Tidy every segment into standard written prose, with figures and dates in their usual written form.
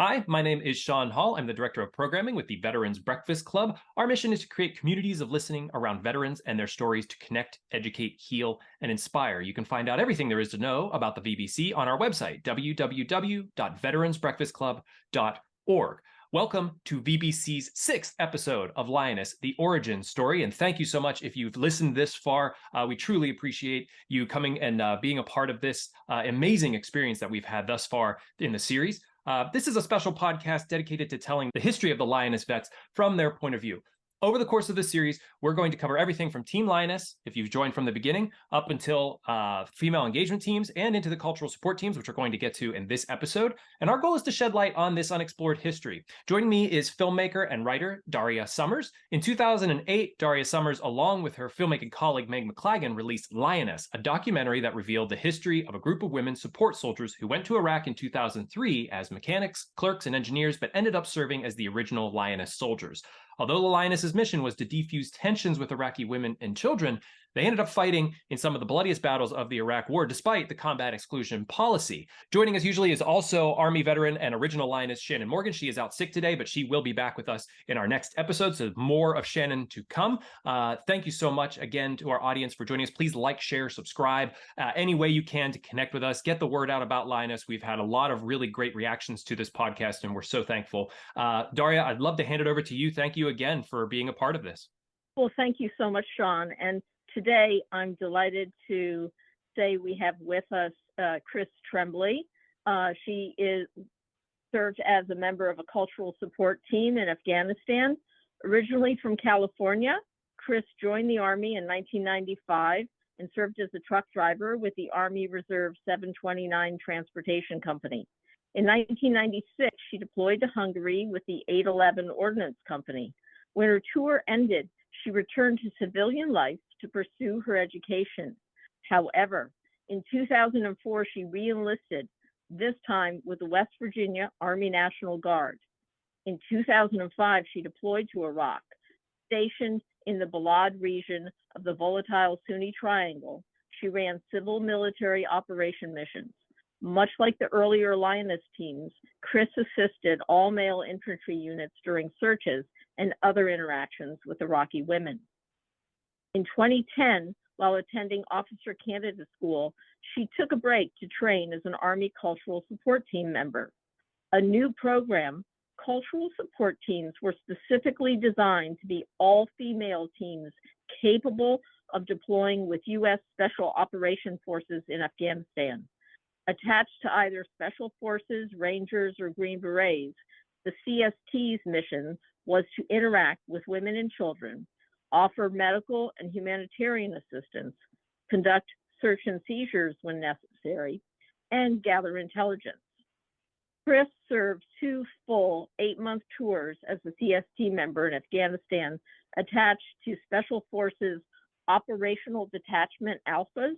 Hi, my name is Sean Hall. I'm the Director of Programming with the Veterans Breakfast Club. Our mission is to create communities of listening around veterans and their stories to connect, educate, heal, and inspire. You can find out everything there is to know about the VBC on our website, www.veteransbreakfastclub.org. Welcome to VBC's sixth episode of Lioness, the origin story. And thank you so much if you've listened this far. We truly appreciate you coming and being a part of this amazing experience that we've had thus far in the series. This is a special podcast dedicated to telling the history of the Lioness vets from their point of view. Over the course of this series, we're going to cover everything from Team Lioness, if you've joined from the beginning, up until female engagement teams and into the cultural support teams, which we're going to get to in this episode. And our goal is to shed light on this unexplored history. Joining me is filmmaker and writer Daria Summers. In 2008, Daria Summers, along with her filmmaking colleague Meg McLagan, released Lioness, a documentary that revealed the history of a group of women support soldiers who went to Iraq in 2003 as mechanics, clerks, and engineers, but ended up serving as the original Lioness soldiers. Although the Lioness's mission was to defuse tensions with Iraqi women and children, they ended up fighting in some of the bloodiest battles of the Iraq War, despite the combat exclusion policy. Joining us usually is also Army veteran and original Lioness Shannon Morgan. She is out sick today, but she will be back with us in our next episode, so more of Shannon to come. Thank you so much again to our audience for joining us. Please like, share, subscribe, any way you can to connect with us. Get the word out about Lioness. We've had a lot of really great reactions to this podcast, and we're so thankful. Daria, I'd love to hand it over to you. Thank you again for being a part of this. Well, thank you so much, Sean. And today, I'm delighted to say we have with us Chris Tremblay. She served as a member of a cultural support team in Afghanistan. Originally from California, Chris joined the Army in 1995 and served as a truck driver with the Army Reserve 729 Transportation Company. In 1996, she deployed to Hungary with the 811 Ordnance Company. When her tour ended, she returned to civilian life to pursue her education. However, in 2004, she re-enlisted, this time with the West Virginia Army National Guard. In 2005, she deployed to Iraq, stationed in the Balad region of the volatile Sunni Triangle. She ran civil military operation missions. Much like the earlier Lioness teams, Chris assisted all-male infantry units during searches and other interactions with Iraqi women. In 2010, while attending officer candidate school, she took a break to train as an Army cultural support team member. A new program, cultural support teams were specifically designed to be all-female teams capable of deploying with U.S. Special Operations Forces in Afghanistan. Attached to either Special Forces, Rangers, or Green Berets, the CST's mission was to interact with women and children, offer medical and humanitarian assistance, conduct search and seizures when necessary, and gather intelligence. Chris served 2 full 8-month tours as a CST member in Afghanistan, attached to Special Forces Operational Detachment Alphas.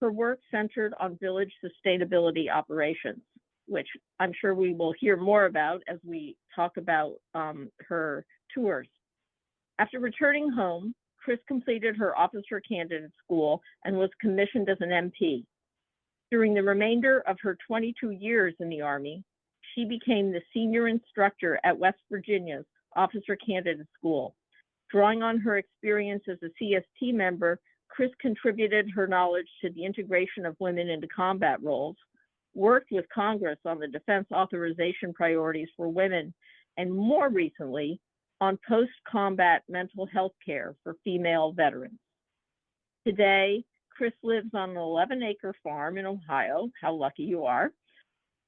Her work centered on village sustainability operations, which I'm sure we will hear more about as we talk about her tours. After returning home, Chris completed her officer candidate school and was commissioned as an MP. During the remainder of her 22 years in the Army, she became the senior instructor at West Virginia's officer candidate school. Drawing on her experience as a CST member, Chris contributed her knowledge to the integration of women into combat roles, worked with Congress on the defense authorization priorities for women, and more recently, on post-combat mental health care for female veterans. Today, Chris lives on an 11-acre farm in Ohio, how lucky you are,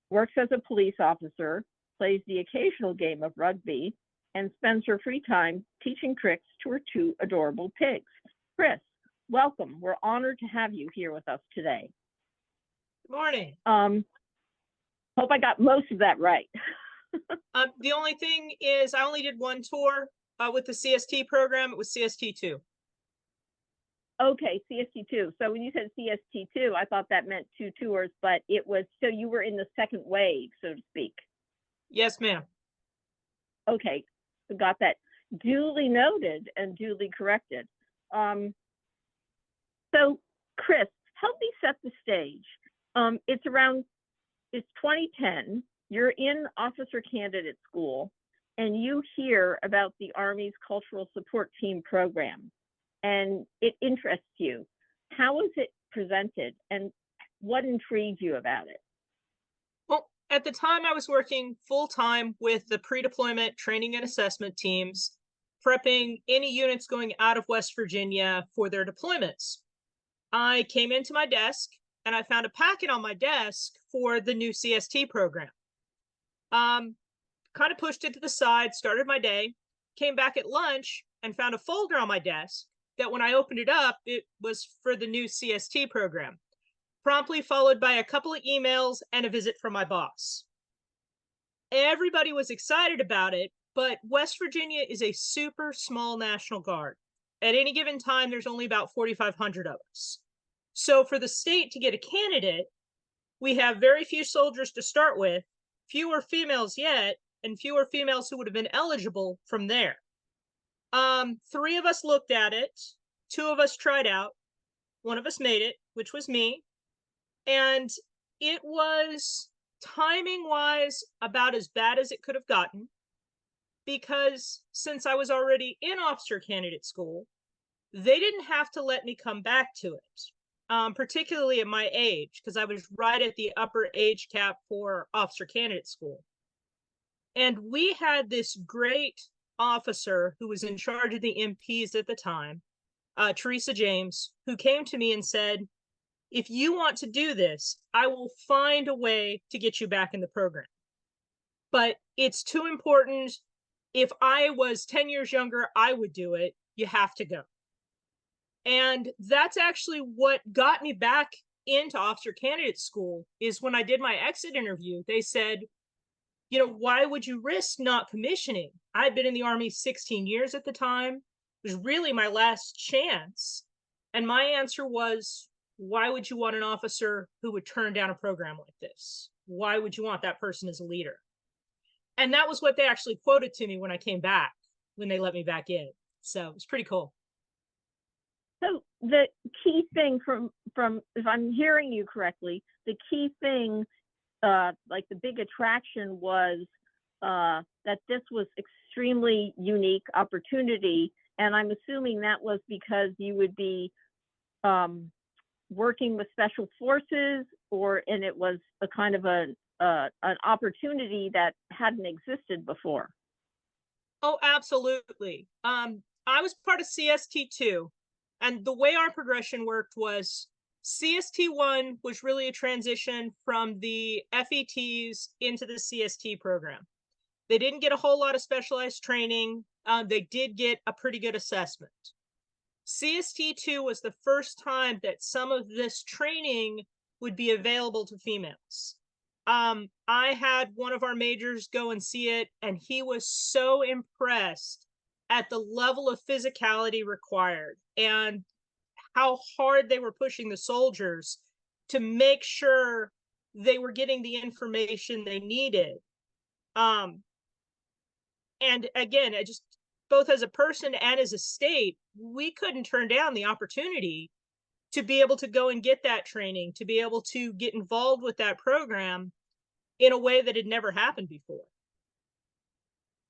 works as a police officer, plays the occasional game of rugby, and spends her free time teaching tricks to her 2 adorable pigs. Chris, welcome. We're honored to have you here with us today. Good morning. Hope I got most of that right. The only thing is I only did 1 tour with the CST program. It was CST2. Okay, CST2. So when you said CST2, I thought that meant 2 tours, but it was, so you were in the second wave, so to speak. Yes, ma'am. Okay, so got that duly noted and duly corrected. So Chris, help me set the stage. It's 2010. you're in officer candidate school and you hear about the Army's Cultural Support Team program and it interests you. How is it presented and what intrigued you about it? Well, at the time, I was working full time with the pre deployment training and assessment teams, prepping any units going out of West Virginia for their deployments. I came into my desk and I found a packet on my desk for the new CST program. Kind of pushed it to the side, started my day, came back at lunch and found a folder on my desk that when I opened it up, it was for the new CST program, promptly followed by a couple of emails and a visit from my boss. Everybody was excited about it, but West Virginia is a super small National Guard. At any given time, there's only about 4,500 of us. So for the state to get a candidate, we have very few soldiers to start with, fewer females yet, and fewer females who would have been eligible from there. 3 of us looked at it, 2 of us tried out, 1 of us made it, which was me. And it was timing wise about as bad as it could have gotten, because since I was already in officer candidate school, they didn't have to let me come back to it, particularly at my age, because I was right at the upper age cap for officer candidate school. And we had this great officer who was in charge of the MPs at the time, Teresa James, who came to me and said, if you want to do this, I will find a way to get you back in the program. But it's too important. If I was 10 years younger, I would do it. You have to go. And that's actually what got me back into officer candidate school. Is when I did my exit interview, they said, you know, why would you risk not commissioning? I'd been in the Army 16 years at the time. It was really my last chance. And my answer was, why would you want an officer who would turn down a program like this? Why would you want that person as a leader? And that was what they actually quoted to me when I came back, when they let me back in. So it was pretty cool. So the key thing from if I'm hearing you correctly, the key thing, like the big attraction was that this was extremely unique opportunity. And I'm assuming that was because you would be working with special forces, and it was a kind of an opportunity that hadn't existed before. Oh, absolutely. I was part of CST2, and the way our progression worked was CST1 was really a transition from the FETs into the CST program. They didn't get a whole lot of specialized training. They did get a pretty good assessment. CST2 was the first time that some of this training would be available to females. I had one of our majors go and see it, and he was so impressed at the level of physicality required and how hard they were pushing the soldiers to make sure they were getting the information they needed. And again, I just, both as a person and as a state, we couldn't turn down the opportunity to be able to go and get that training, to be able to get involved with that program in a way that had never happened before.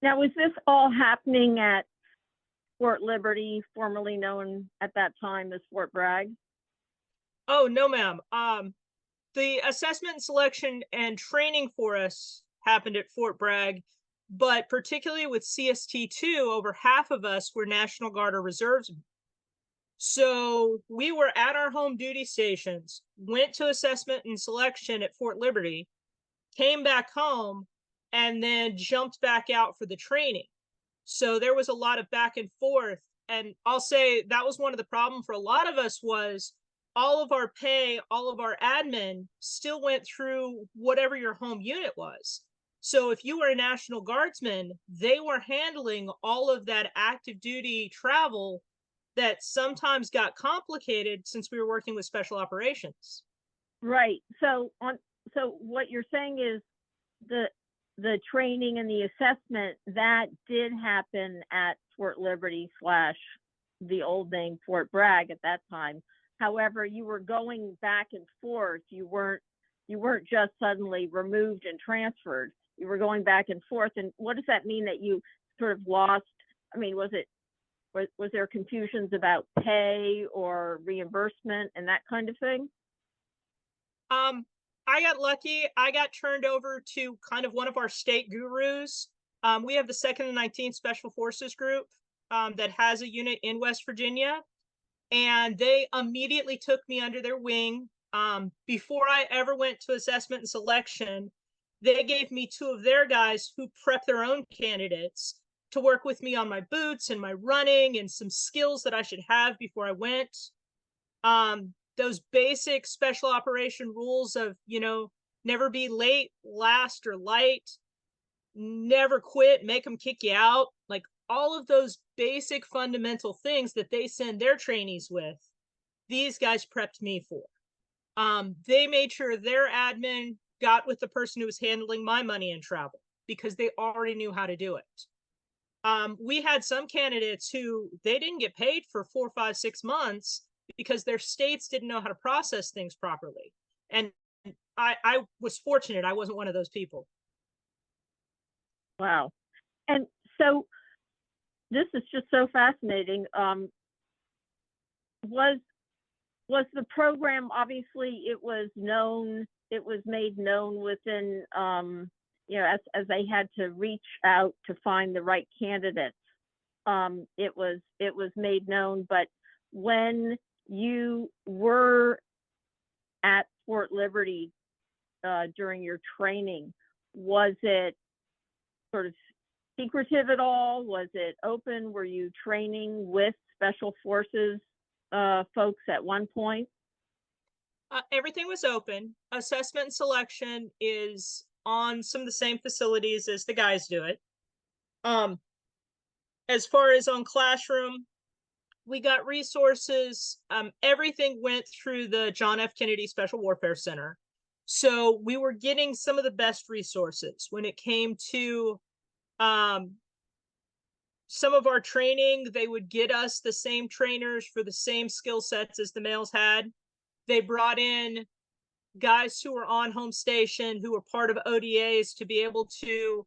Now, was this all happening at Fort Liberty, formerly known at that time as Fort Bragg? Oh, no, ma'am. The assessment, selection, and training for us happened at Fort Bragg, but particularly with CST2, over half of us were National Guard or reserves. So we were at our home duty stations, went to assessment and selection at Fort Liberty, came back home, and then jumped back out for the training. So there was a lot of back and forth. And I'll say that was one of the problems for a lot of us was all of our pay, all of our admin still went through whatever your home unit was. So if you were a National Guardsman, they were handling all of that active duty travel that sometimes got complicated since we were working with special operations. Right. So what you're saying is the training and the assessment that did happen at Fort Liberty / the old name Fort Bragg at that time. However, you were going back and forth. You weren't you weren't just suddenly removed and transferred. You were going back and forth. And what does that mean that you sort of lost? I mean, was there confusions about pay or reimbursement and that kind of thing? I got lucky. I got turned over to kind of one of our state gurus. We have the 2nd and 19th Special Forces Group that has a unit in West Virginia, and they immediately took me under their wing. Before I ever went to assessment and selection, they gave me 2 of their guys who prep their own candidates to work with me on my boots and my running and some skills that I should have before I went. Those basic special operation rules of, never be late, last, or light, never quit, make them kick you out. Like all of those basic fundamental things that they send their trainees with, these guys prepped me for. They made sure their admin got with the person who was handling my money and travel because they already knew how to do it. We had some candidates who they didn't get paid for 4, 5, 6 months because their states didn't know how to process things properly. And I was fortunate. I wasn't one of those people. Wow. And so this is just so fascinating. Was the program, obviously it was made known within, as they had to reach out to find the right candidates. It was made known, but when you were at Fort Liberty during your training, was it sort of secretive at all? Was it open? Were you training with Special Forces folks at one point? Everything was open. Assessment and selection is on some of the same facilities as the guys do it. As far as on classroom, we got resources. Everything went through the John F. Kennedy Special Warfare Center. So we were getting some of the best resources when it came to some of our training. They would get us the same trainers for the same skill sets as the males had. They brought in guys who were on home station, who were part of ODAs, to be able to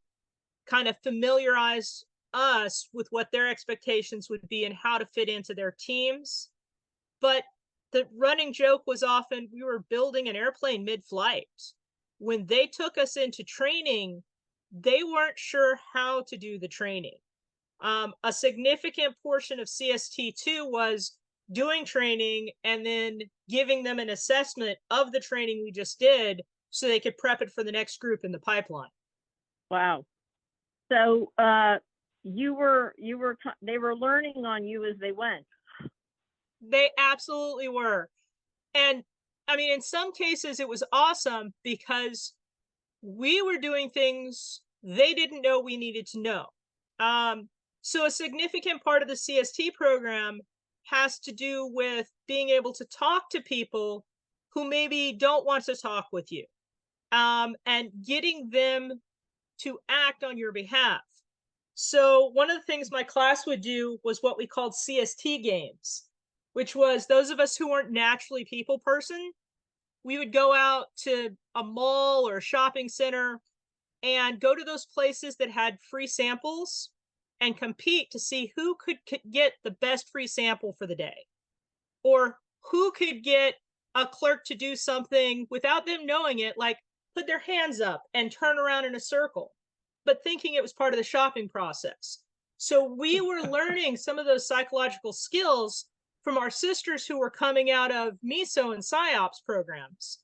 kind of familiarize us with what their expectations would be and how to fit into their teams. But the running joke was often we were building an airplane mid-flight. When they took us into training, they weren't sure how to do the training. A significant portion of CST2 was doing training and then giving them an assessment of the training we just did so they could prep it for the next group in the pipeline. Wow. So they were learning on you as they went. They absolutely were. And I mean, in some cases it was awesome because we were doing things they didn't know we needed to know. So a significant part of the CST program has to do with being able to talk to people who maybe don't want to talk with you, and getting them to act on your behalf. So one of the things my class would do was what we called CST games, which was those of us who weren't naturally people person, we would go out to a mall or a shopping center and go to those places that had free samples and compete to see who could get the best free sample for the day, or who could get a clerk to do something without them knowing it, like put their hands up and turn around in a circle, but thinking it was part of the shopping process. So we were learning some of those psychological skills from our sisters who were coming out of MISO and PSYOPs programs.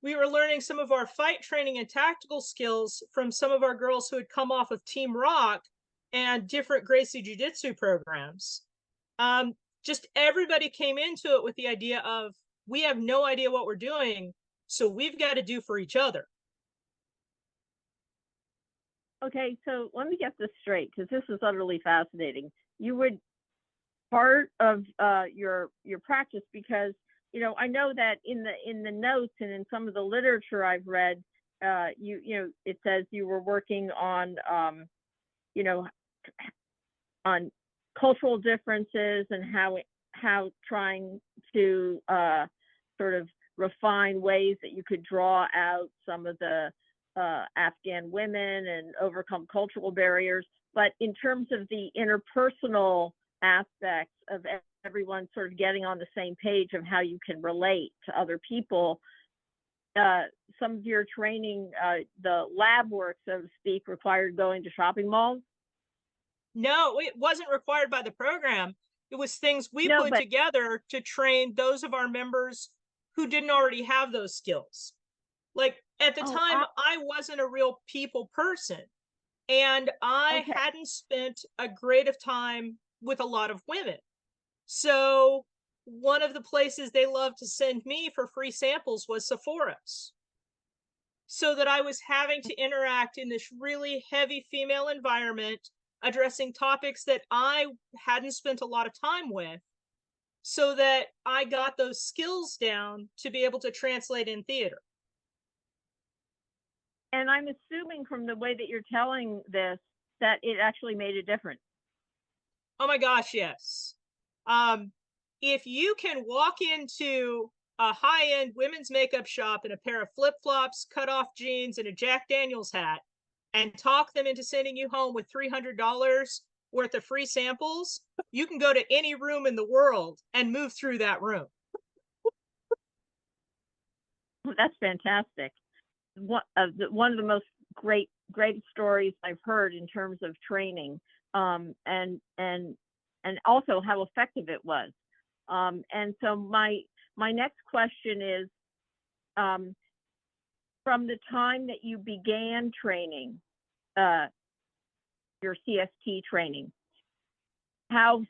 We were learning some of our fight training and tactical skills from some of our girls who had come off of Team Rock and different Gracie Jiu-Jitsu programs. Just everybody came into it with the idea of, we have no idea what we're doing, so we've got to do for each other. Okay, so let me get this straight, because this is utterly fascinating. You would part of your practice, because I know that in the notes and in some of the literature I've read, it says you were working on on cultural differences and how trying to sort of refine ways that you could draw out some of the Afghan women and overcome cultural barriers. But in terms of the interpersonal aspects of everyone sort of getting on the same page of how you can relate to other people, some of your training, the lab work, so to speak, required going to shopping malls? No, it wasn't required by the program. It was things we No, put but together to train those of our members who didn't already have those skills. Like at the oh, time, I wasn't a real people person, and I okay. hadn't spent a great of time with a lot of women. So one of the places they loved to send me for free samples was Sephora's. So that I was having to interact in this really heavy female environment, addressing topics that I hadn't spent a lot of time with, so that I got those skills down to be able to translate in theater. And I'm assuming from the way that you're telling this that it actually made a difference. Oh my gosh, yes. Um, if you can walk into a high-end women's makeup shop in a pair of flip-flops, cut-off jeans, and a Jack Daniels hat, and talk them into sending you home with $300 worth of free samples, you can go to any room in the world and move through that room. That's fantastic. One of the most great stories I've heard in terms of training, and also how effective it was. And so my next question is, from the time that you began training, your CST training, how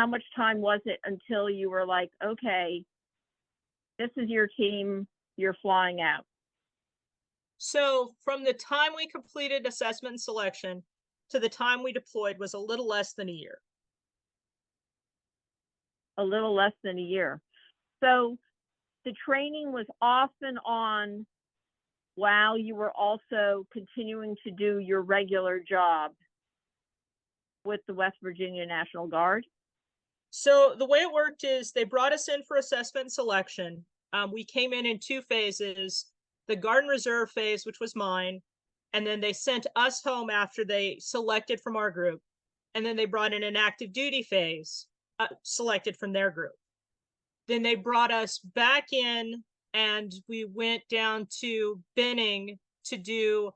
much time was it until you were like, okay, this is your team, you're flying out? So from the time we completed assessment and selection to the time we deployed was a little less than a year. A little less than a year. So the training was often on while you were also continuing to do your regular job with the West Virginia National Guard? So the way it worked is they brought us in for assessment and selection. We came in 2 phases, the Guard and Reserve phase, which was mine, and then they sent us home after they selected from our group. And then they brought in an active duty phase, selected from their group. Then they brought us back in and we went down to Benning to do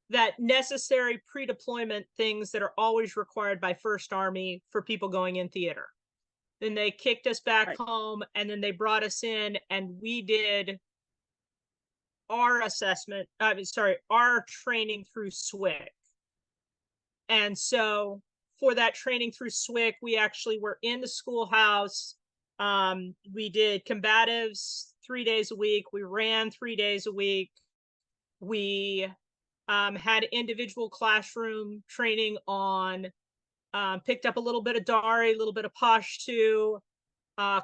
that necessary pre-deployment things that are always required by First Army for people going in theater. Then they kicked us back Right. home, and then they brought us in and we did our assessment, our training through SWIC. And so for that training through SWIC, we actually were in the schoolhouse. We did combatives 3 days a week. We ran 3 days a week. We had individual classroom training on, picked up a little bit of Dari, a little bit of Pashto,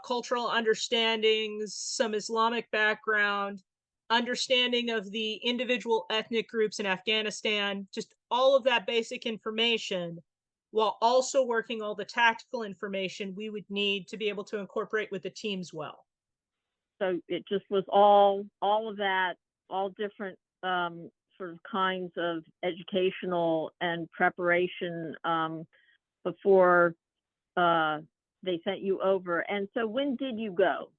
cultural understandings, some Islamic background, understanding of the individual ethnic groups in Afghanistan, just all of that basic information, while also working all the tactical information we would need to be able to incorporate with the teams well. So it just was all of that, all different sort of kinds of educational and preparation before they sent you over. And so when did you go?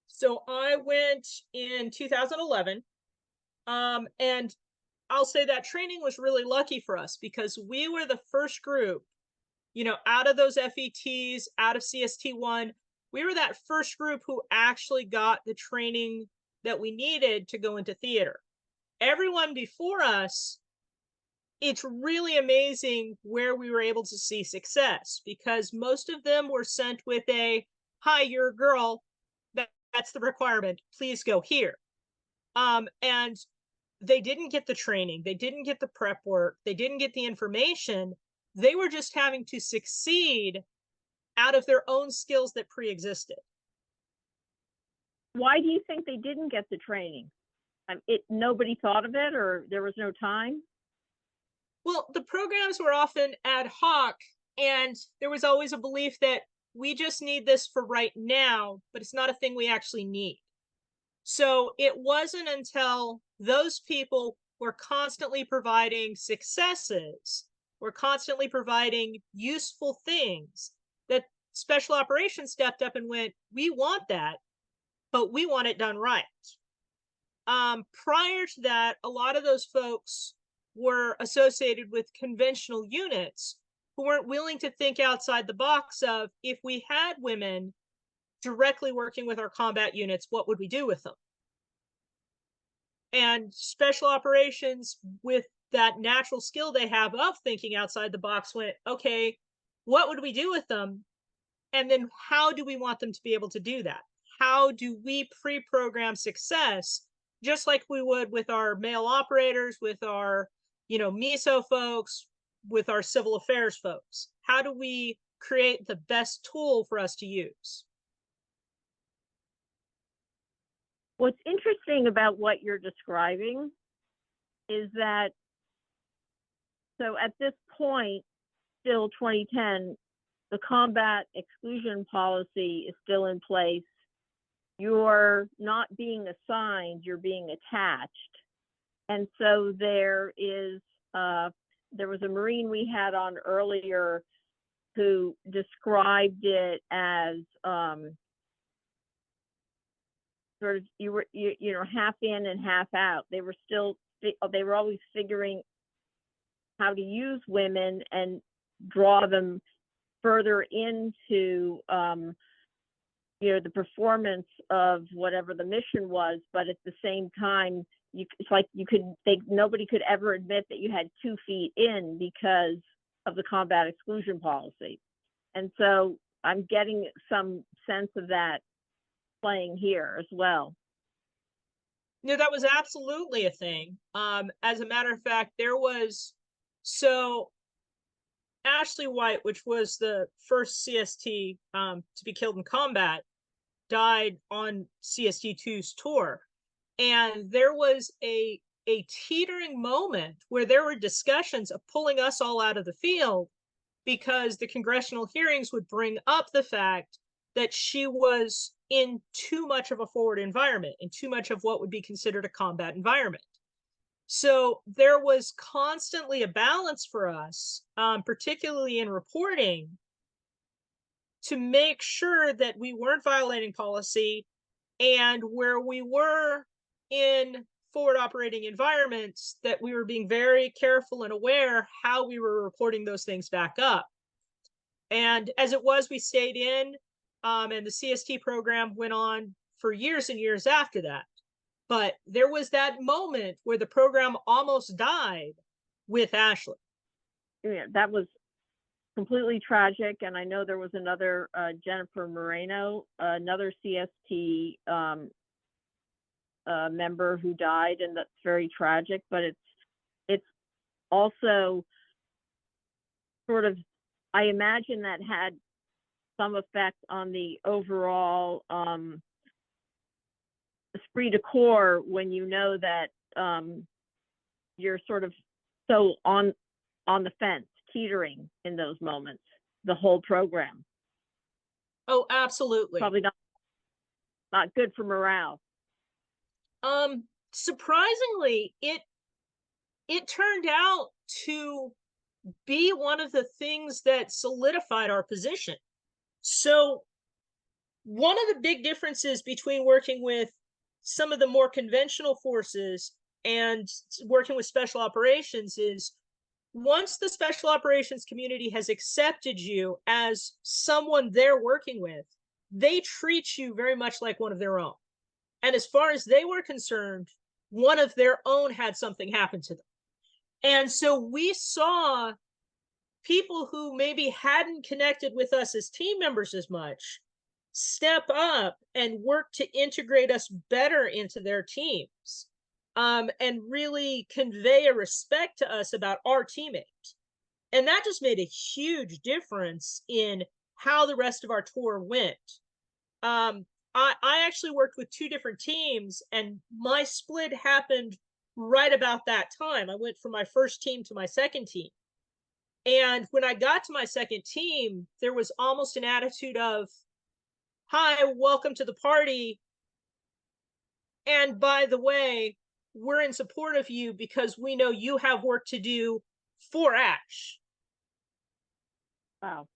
So I went in 2011, and I'll say that training was really lucky for us because we were the first group, out of those FETs, out of CST1, we were that first group who actually got the training that we needed to go into theater. Everyone before us, it's really amazing where we were able to see success because most of them were sent with a, hi, you're a girl. That's the requirement. Please go here. And they didn't get the training. They didn't get the prep work. They didn't get the information. They were just having to succeed out of their own skills that pre-existed. Why do you think they didn't get the training? Nobody thought of it, or there was no time? Well, the programs were often ad hoc, and there was always a belief that we just need this for right now, but it's not a thing we actually need. So it wasn't until those people were constantly providing successes, were constantly providing useful things, that special operations stepped up and went, we want that, but we want it done right. Prior to that, a lot of those folks were associated with conventional units who weren't willing to think outside the box of, if we had women directly working with our combat units, what would we do with them? And special operations, with that natural skill they have of thinking outside the box, went, okay, what would we do with them? And then how do we want them to be able to do that? How do we pre-program success, just like we would with our male operators, with our, MISO folks, with our civil affairs folks? How do we create the best tool for us to use? What's interesting about what you're describing is that, so at this point, still 2010, the combat exclusion policy is still in place. You're not being assigned, you're being attached. And so there was a Marine we had on earlier who described it as sort of, you were half in and half out. They were always figuring how to use women and draw them further into the performance of whatever the mission was, but at the same time, it's like nobody could ever admit that you had 2 feet in because of the combat exclusion policy. And so I'm getting some sense of that playing here as well. No, that was absolutely a thing. As a matter of fact, Ashley White, which was the first CST to be killed in combat, died on CST2's tour. And there was a teetering moment where there were discussions of pulling us all out of the field, because the congressional hearings would bring up the fact that she was in too much of a forward environment, in too much of what would be considered a combat environment. So there was constantly a balance for us, particularly in reporting, to make sure that we weren't violating policy, and where we were in forward operating environments, that we were being very careful and aware how we were reporting those things back up. And as it was, we stayed in, and the CST program went on for years and years after that. But there was that moment where the program almost died with Ashley. Yeah, that was completely tragic. And I know there was another Jennifer Moreno, another CST member who died, and that's very tragic. But it's also sort of, I imagine that had some effect on the overall esprit de corps, when you know that you're sort of so on the fence, teetering in those moments, the whole program. Oh, absolutely. Probably not good for morale. Surprisingly, it turned out to be one of the things that solidified our position. So one of the big differences between working with some of the more conventional forces and working with special operations is, once the special operations community has accepted you as someone they're working with, they treat you very much like one of their own. And as far as they were concerned, one of their own had something happen to them. And so we saw people who maybe hadn't connected with us as team members as much step up and work to integrate us better into their teams, and really convey a respect to us about our teammates. And that just made a huge difference in how the rest of our tour went. I actually worked with 2 different teams, and my split happened right about that time. I went from my first team to my second team. And when I got to my second team, there was almost an attitude of, hi, welcome to the party. And by the way, we're in support of you because we know you have work to do for Ash. Wow.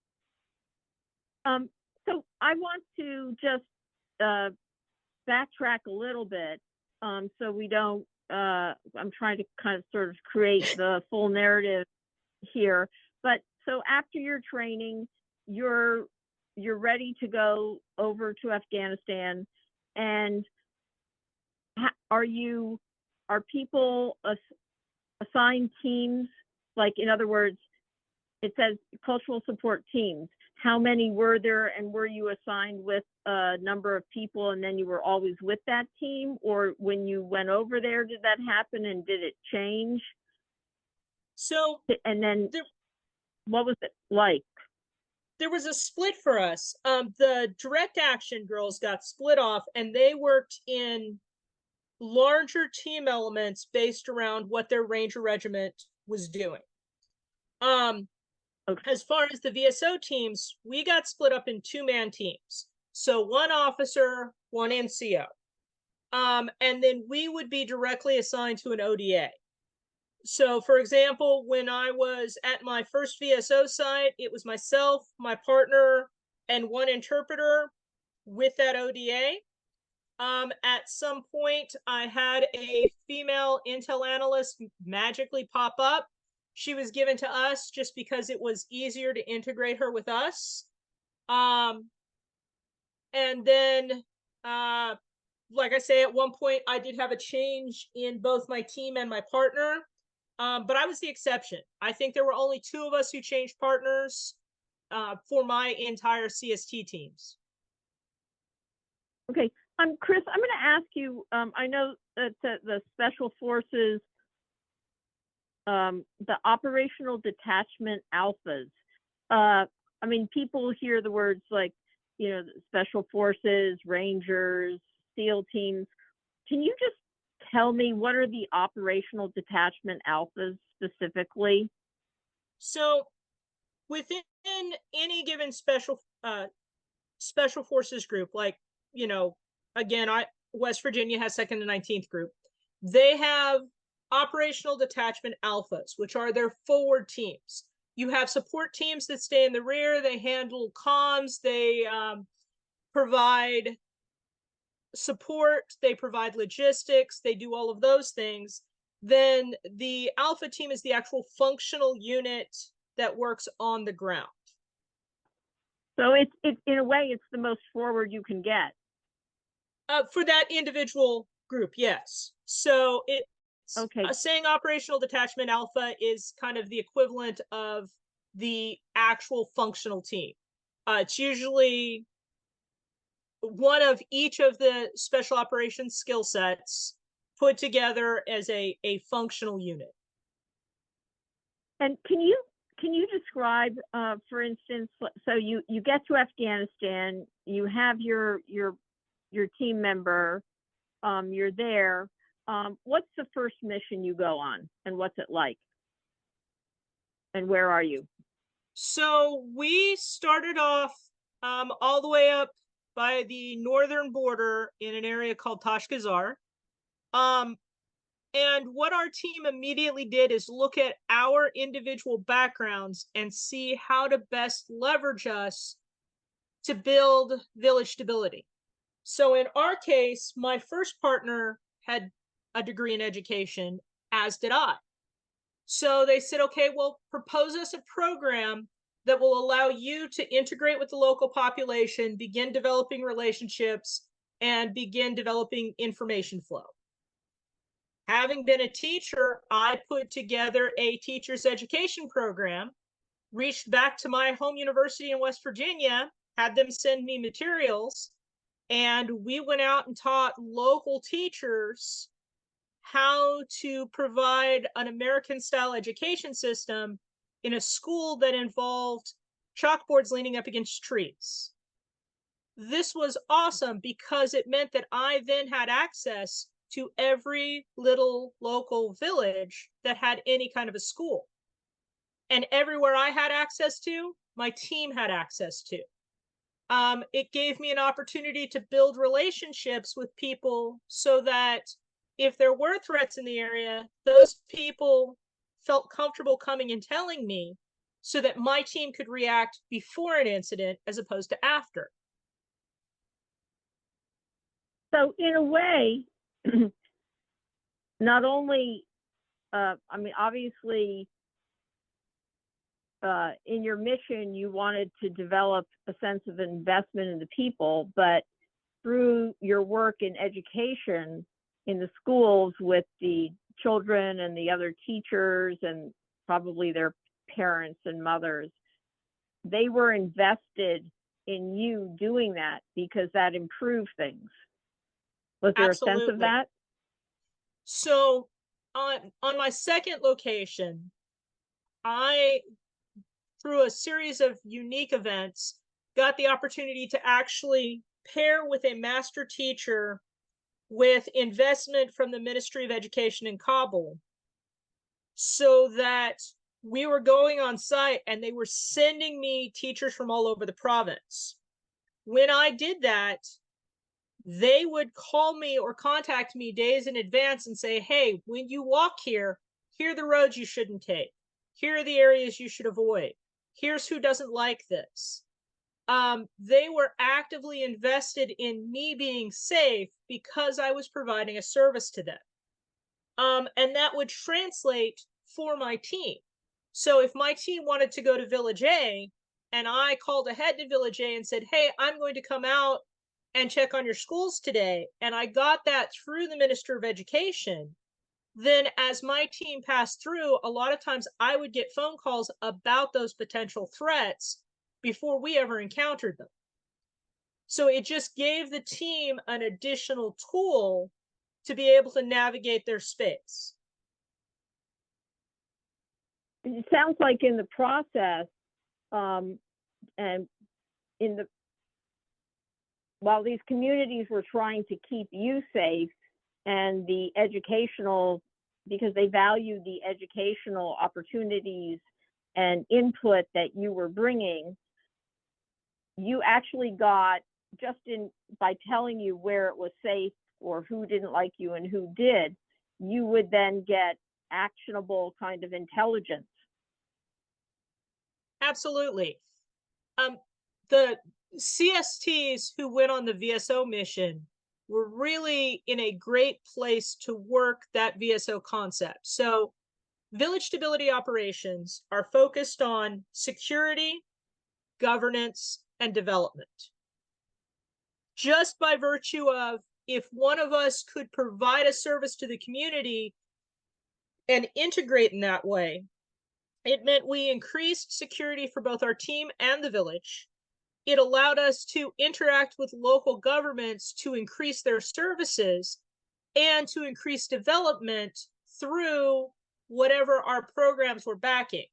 So I want to just backtrack a little bit, so we don't. I'm trying to kind of sort of create the full narrative here. But so after your training, you're ready to go over to Afghanistan, and are people assigned teams? Like, in other words, it says cultural support teams. How many were there, and were you assigned with a number of people and then you were always with that team? Or when you went over there, did that happen, and did it change? So, And then there, what was it like? there was a split for us. The direct action girls got split off, and they worked in larger team elements based around what their Ranger regiment was doing. Okay. As far as the VSO teams, we got split up in 2-man teams. So 1 officer, 1 NCO. And then we would be directly assigned to an ODA. So, for example, when I was at my first VSO site, it was myself, my partner, and 1 interpreter with that ODA. At some point, I had a female intel analyst magically pop up. She was given to us just because it was easier to integrate her with us. And then, like I say, at one point, I did have a change in both my team and my partner, but I was the exception. I think there were only 2 of us who changed partners for my entire CST teams. Okay. Chris, I'm going to ask you, I know that the Special Forces, the operational detachment alphas, I mean, people hear the words like, Special Forces, Rangers, SEAL teams. Can you just tell me, what are the operational detachment alphas specifically? So within any given special forces group, like, again, West Virginia has 2nd and 19th group. They have operational detachment alphas, which are their forward teams. You have support teams that stay in the rear. They handle comms. They provide support. They provide logistics. They do all of those things. Then the alpha team is the actual functional unit that works on the ground. So it's in a way, it's the most forward you can get. For that individual group, yes. So it's okay. Saying operational detachment alpha is kind of the equivalent of the actual functional team. It's usually one of each of the special operations skill sets put together as a functional unit. And can you describe, for instance, so you get to Afghanistan, you have your team member, you're there. What's the first mission you go on, and what's it like? And where are you? So we started off all the way up by the northern border in an area called Tashkazar. And what our team immediately did is look at our individual backgrounds and see how to best leverage us to build village stability. So in our case, my first partner had a degree in education, as did I. So they said, okay, well, propose us a program that will allow you to integrate with the local population, begin developing relationships, and begin developing information flow. Having been a teacher, I put together a teacher's education program, reached back to my home university in West Virginia, had them send me materials, and we went out and taught local teachers how to provide an American-style education system in a school that involved chalkboards leaning up against trees. This was awesome because it meant that I then had access to every little local village that had any kind of a school. And everywhere I had access to, my team had access to. It gave me an opportunity to build relationships with people so that if there were threats in the area, those people felt comfortable coming and telling me so that my team could react before an incident as opposed to after. So in a way, not only, I mean, obviously, in your mission, you wanted to develop a sense of investment in the people, but through your work in education in the schools with the children and the other teachers and probably their parents and mothers, they were invested in you doing that because that improved things. Was there a sense Absolutely. of that? So on my second location, I, through a series of unique events, got the opportunity to actually pair with a master teacher with investment from the Ministry of Education in Kabul, so that we were going on site and they were sending me teachers from all over the province. When I did that, they would call me or contact me days in advance and say, hey, when you walk here, here are the roads you shouldn't take. Here are the areas you should avoid. Here's who doesn't like this. They were actively invested in me being safe because I was providing a service to them. And that would translate for my team. So if my team wanted to go to Village A and I called ahead to Village A and said, hey, I'm going to come out and check on your schools today, and I got that through the Minister of Education, then as my team passed through, a lot of times I would get phone calls about those potential threats before we ever encountered them. So it just gave the team an additional tool to be able to navigate their space. It sounds like in the process, and in the while these communities were trying to keep you safe, and the educational, because they value the educational opportunities and input that you were bringing, you actually got, just in by telling you where it was safe or who didn't like you and who did, you would then get actionable kind of intelligence. Absolutely. The CSTs who went on the VSO mission were really in a great place to work that VSO concept. So village stability operations are focused on security, governance, and development. Just by virtue of, if one of us could provide a service to the community and integrate in that way, it meant we increased security for both our team and the village. It allowed us to interact with local governments to increase their services and to increase development through whatever our programs were backing.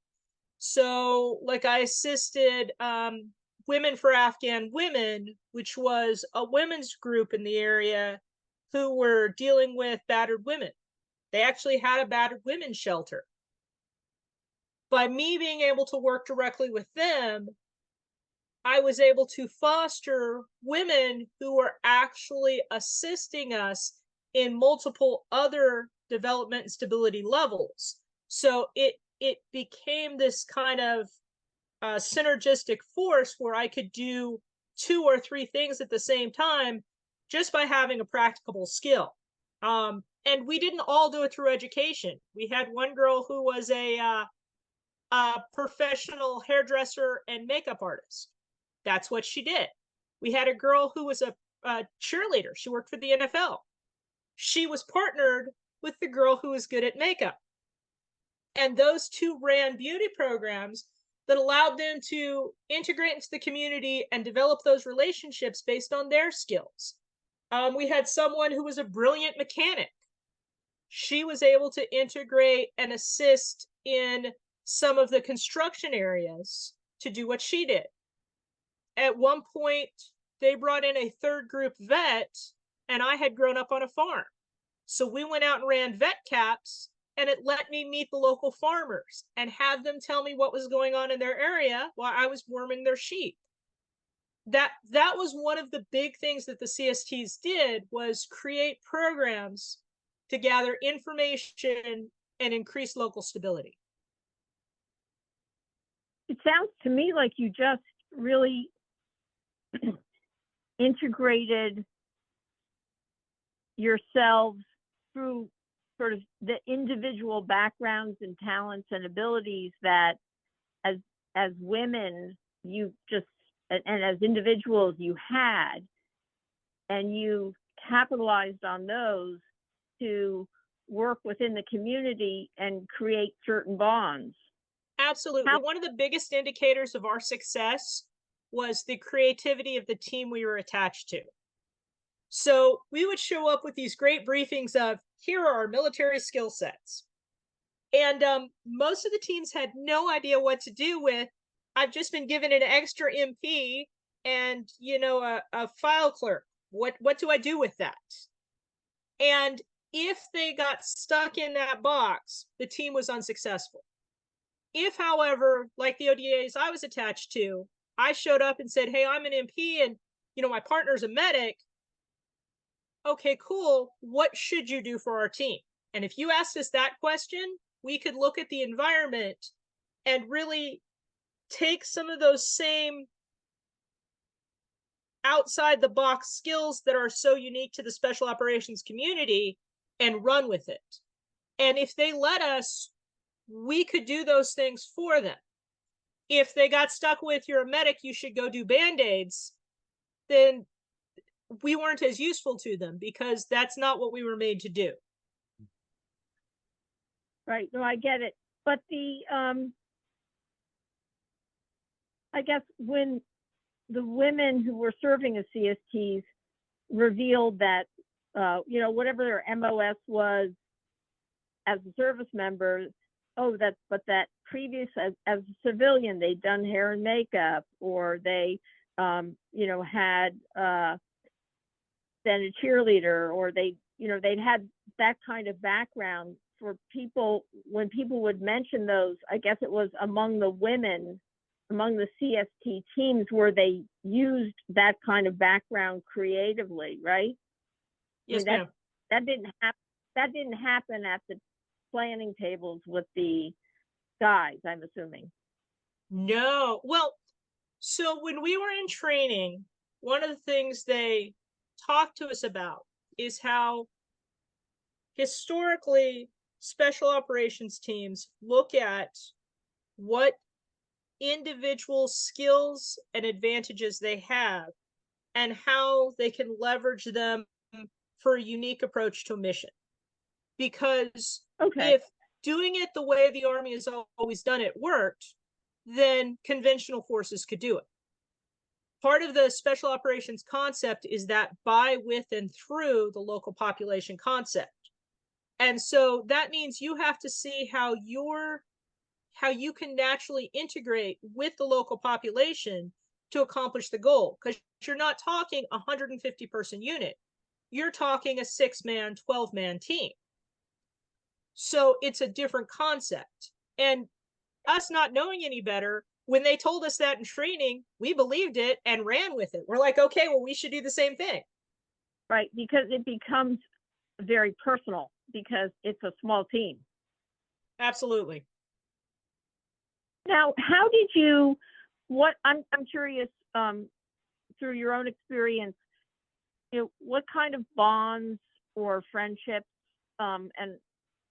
So, like, I assisted Women for Afghan Women, which was a women's group in the area who were dealing with battered women. They actually had a battered women's shelter. By me being able to work directly with them, I was able to foster women who were actually assisting us in multiple other development and stability levels. So it became this kind of synergistic force where I could do 2 or 3 things at the same time just by having a practicable skill. And we didn't all do it through education. We had one girl who was a professional hairdresser and makeup artist. That's what she did. We had a girl who was a cheerleader. She worked for the NFL. She was partnered with the girl who was good at makeup. And those two ran beauty programs that allowed them to integrate into the community and develop those relationships based on their skills. We had someone who was a brilliant mechanic. She was able to integrate and assist in some of the construction areas to do what she did. At one point, they brought in a third group vet, and I had grown up on a farm. So we went out and ran vet caps and it let me meet the local farmers and have them tell me what was going on in their area while I was warming their sheep. That was one of the big things that the CSTs did, was create programs to gather information and increase local stability. It sounds to me like you just really integrated yourselves through sort of the individual backgrounds and talents and abilities that as women you just, and as individuals you had, and you capitalized on those to work within the community and create certain bonds. Absolutely. One of the biggest indicators of our success was the creativity of the team we were attached to. So we would show up with these great briefings of, here are our military skill sets. And most of the teams had no idea what to do with, I've just been given an extra MP and, you know, a file clerk. What do I do with that? And if they got stuck in that box, the team was unsuccessful. If, however, like the ODAs I was attached to, I showed up and said, hey, I'm an MP and, you know, my partner's a medic. Okay, cool. What should you do for our team? And if you asked us that question, we could look at the environment and really take some of those same outside the box skills that are so unique to the special operations community and run with it. And if they let us, we could do those things for them. If they got stuck with, you're a medic, you should go do band-aids, then we weren't as useful to them because that's not what we were made to do. Right. No, I get it. But the, I guess when the women who were serving as CSTs revealed that, you know, whatever their MOS was as a service member, oh, but that previous, as a civilian, they'd done hair and makeup, or they, you know, had been a cheerleader, or they, you know, they'd had that kind of background. For people, when people would mention those, I guess it was among the women, among the CST teams, where they used that kind of background creatively, right? Yes, I mean, ma'am. That didn't happen at the planning tables with the guys, I'm assuming. No. Well, so when we were in training, one of the things they talked to us about is how historically special operations teams look at what individual skills and advantages they have and how they can leverage them for a unique approach to a mission. Because if doing it the way the Army has always done it worked, then conventional forces could do it. Part of the special operations concept is that by, with, and through the local population concept. And so that means you have to see how you can naturally integrate with the local population to accomplish the goal. Because you're not talking a 150 person unit. You're talking a 6-man, 12-man team. So it's a different concept. And us not knowing any better, when they told us that in training, we believed it and ran with it. We're like, okay, well, we should do the same thing. Right, because it becomes very personal because it's a small team. Absolutely. Now, how did you, I'm curious, through your own experience, you know, what kind of bonds or friendships, and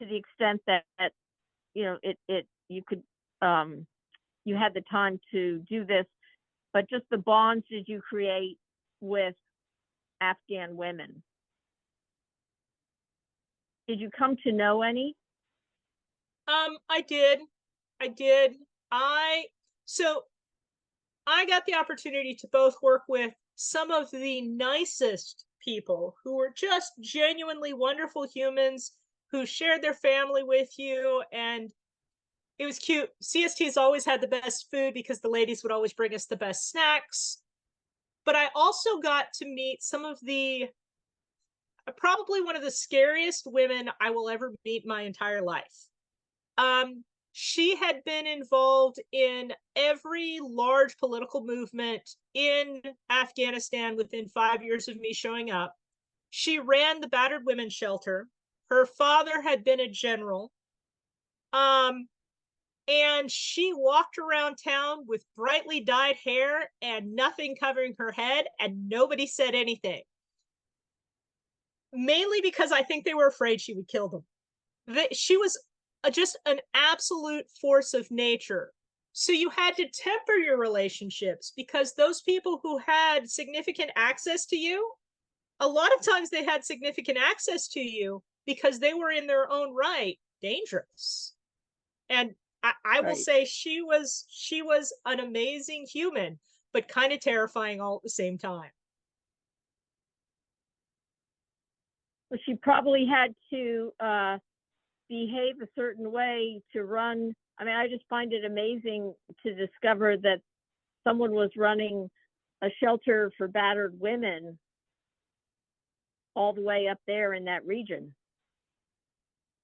to the extent that, you know, you could, you had the time to do this, but just the bonds did you create with Afghan women? Did you come to know any? I did. So I got the opportunity to both work with some of the nicest people who were just genuinely wonderful humans who shared their family with you, and it was cute. CSTs always had the best food because the ladies would always bring us the best snacks. But I also got to meet some of the, probably one of the scariest women I will ever meet my entire life. Um, she had been involved in every large political movement in Afghanistan within 5 years of me showing up. She ran the battered women's shelter. Her father had been a general. Um, and she walked around town with brightly dyed hair and nothing covering her head, and nobody said anything. Mainly because I think they were afraid she would kill them. She was just an absolute force of nature. So you had to temper your relationships because those people who had significant access to you, a lot of times they had significant access to you because they were in their own right dangerous. And I will Right. say she was an amazing human, but kind of terrifying all at the same time. Well, she probably had to behave a certain way to run. I mean, I just find it amazing to discover that someone was running a shelter for battered women all the way up there in that region.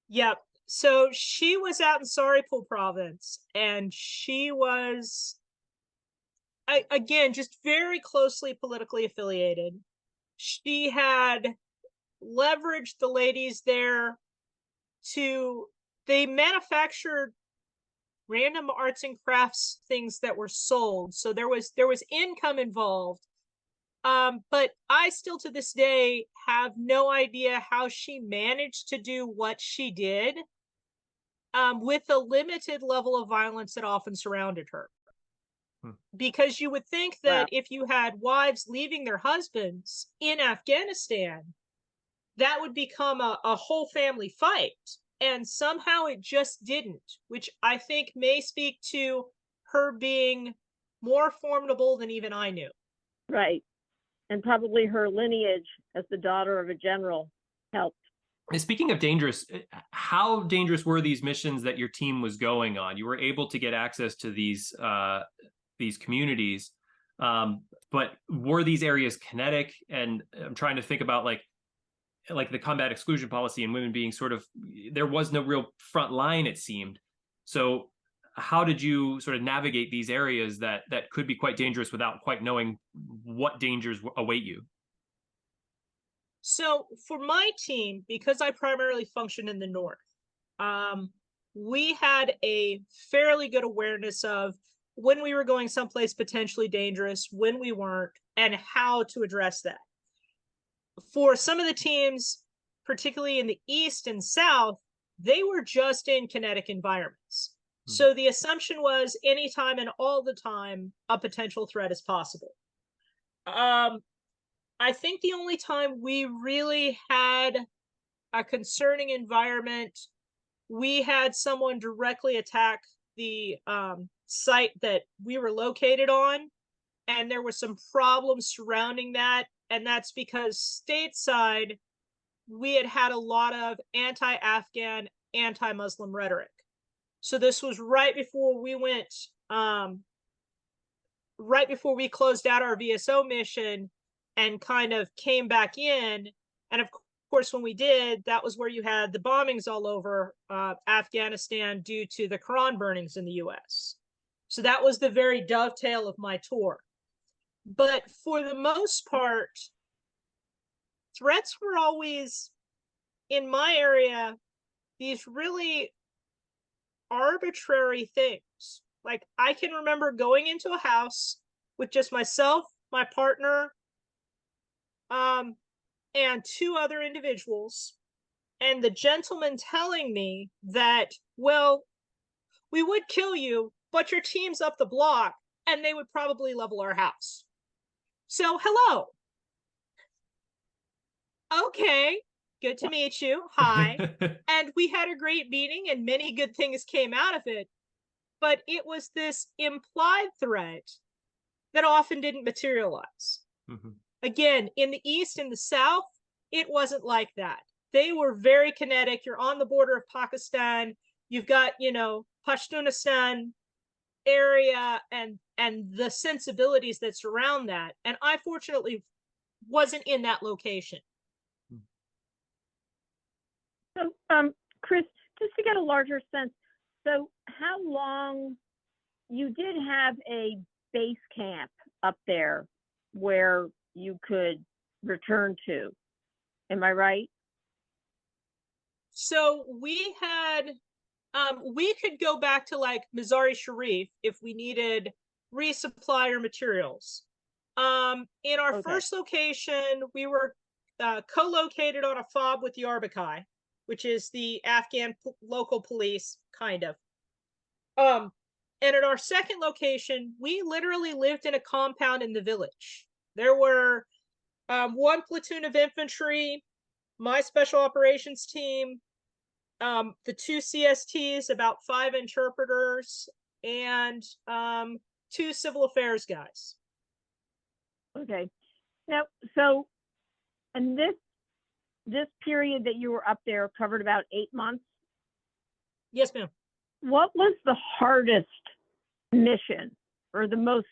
Yep. So she was out in Saripul province, and she was, again, just very closely politically affiliated. She had leveraged the ladies there to, they manufactured random arts and crafts things that were sold. So there was income involved. But I still to this day have no idea how she managed to do what she did, with the limited level of violence that often surrounded her. Because you would think that Wow. if you had wives leaving their husbands in Afghanistan, that would become a whole family fight. And somehow it just didn't, which I think may speak to her being more formidable than even I knew. Right. And probably her lineage as the daughter of a general helped. And speaking of dangerous, how dangerous were these missions that your team was going on? You were able to get access to these communities, but were these areas kinetic? And I'm trying to think about like the combat exclusion policy and women being sort of, there was no real front line, it seemed. So how did you sort of navigate these areas that could be quite dangerous without quite knowing what dangers await you? So for my team, because I primarily function in the North, we had a fairly good awareness of when we were going someplace potentially dangerous, when we weren't, and how to address that. For some of the teams, particularly in the East and South, they were just in kinetic environments. So the assumption was anytime and all the time, a potential threat is possible. I think the only time we really had a concerning environment, we had someone directly attack the site that we were located on, and there was some problems surrounding that. And that's because stateside, we had had a lot of anti-Afghan, anti-Muslim rhetoric. So this was right before we went, right before we closed out our VSO mission and kind of came back in. And of course, when we did, that was where you had the bombings all over Afghanistan due to the Quran burnings in the US. So that was the very dovetail of my tour. But for the most part, threats were always, in my area, these really arbitrary things. Like I can remember going into a house with just myself, my partner, and two other individuals, and the gentleman telling me that, well, we would kill you, but your team's up the block and they would probably level our house. So, hello. Okay, good to meet you. Hi. And we had a great meeting and many good things came out of it. But it was this implied threat that often didn't materialize. Again, in the East and the South, it wasn't like that. They were very kinetic. You're on the border of Pakistan. You've got, Pashtunistan area and the sensibilities that surround that. And I fortunately wasn't in that location. So, Chris, just to get a larger sense, so how long you did have a base camp up there where you could return to, am I right? So we could go back to like Mazari Sharif if we needed resupply or materials. In our Okay. first location, we were co-located on a fob with the Arbakai, which is the Afghan local police, kind of. And at our second location, we literally lived in a compound in the village. There were one platoon of infantry, my special operations team, the two CSTs, about 5 interpreters, and 2 civil affairs guys. Okay. Now, so, and this period that you were up there covered about 8 months. Yes, ma'am. What was the hardest mission, or the most,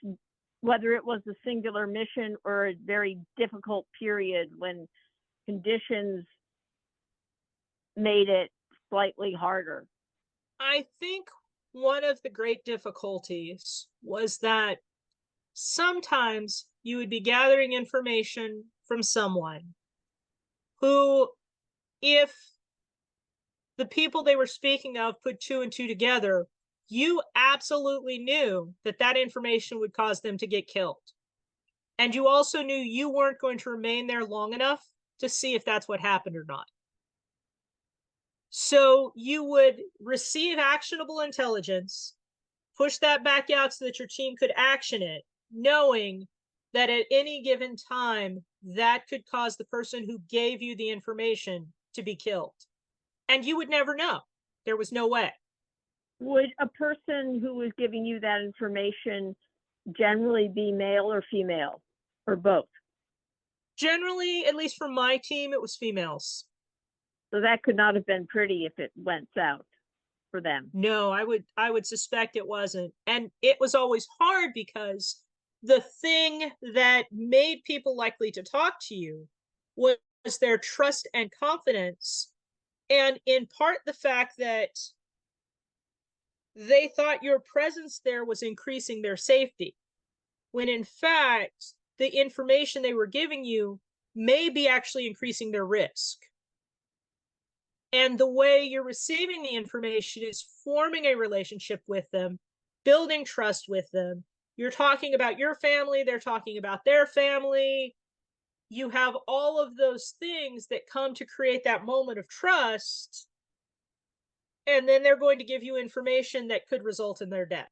whether it was a singular mission or a very difficult period when conditions made it slightly harder? I think one of the great difficulties was that sometimes you would be gathering information from someone who, if the people they were speaking of put 2 and 2 together, you absolutely knew that that information would cause them to get killed. And you also knew you weren't going to remain there long enough to see if that's what happened or not. So you would receive actionable intelligence, push that back out so that your team could action it, knowing that at any given time, that could cause the person who gave you the information to be killed. And you would never know. There was no way. Would a person who was giving you that information generally be male or female, or both? Generally, at least for my team, it was females. So that could not have been pretty if it went south for them. No, I would suspect it wasn't. And it was always hard because the thing that made people likely to talk to you was their trust and confidence, and in part the fact that they thought your presence there was increasing their safety, when in fact the information they were giving you may be actually increasing their risk. And the way you're receiving the information is forming a relationship with them, building trust with them. You're talking about your family, they're talking about their family. You have all of those things that come to create that moment of trust. And then they're going to give you information that could result in their death.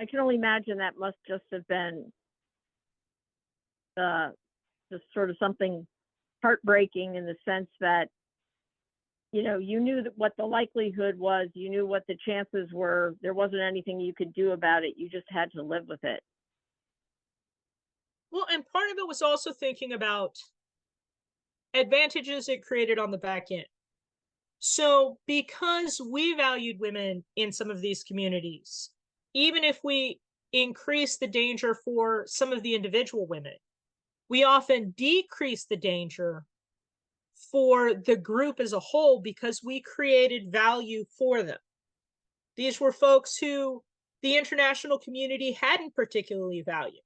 I can only imagine that must just have been just sort of something heartbreaking, in the sense that, you know, you knew that what the likelihood was, you knew what the chances were, there wasn't anything you could do about it, you just had to live with it. Well, and part of it was also thinking about advantages it created on the back end. So because we valued women in some of these communities, even if we increase the danger for some of the individual women, we often decrease the danger for the group as a whole because we created value for them. These were folks who the international community hadn't particularly valued.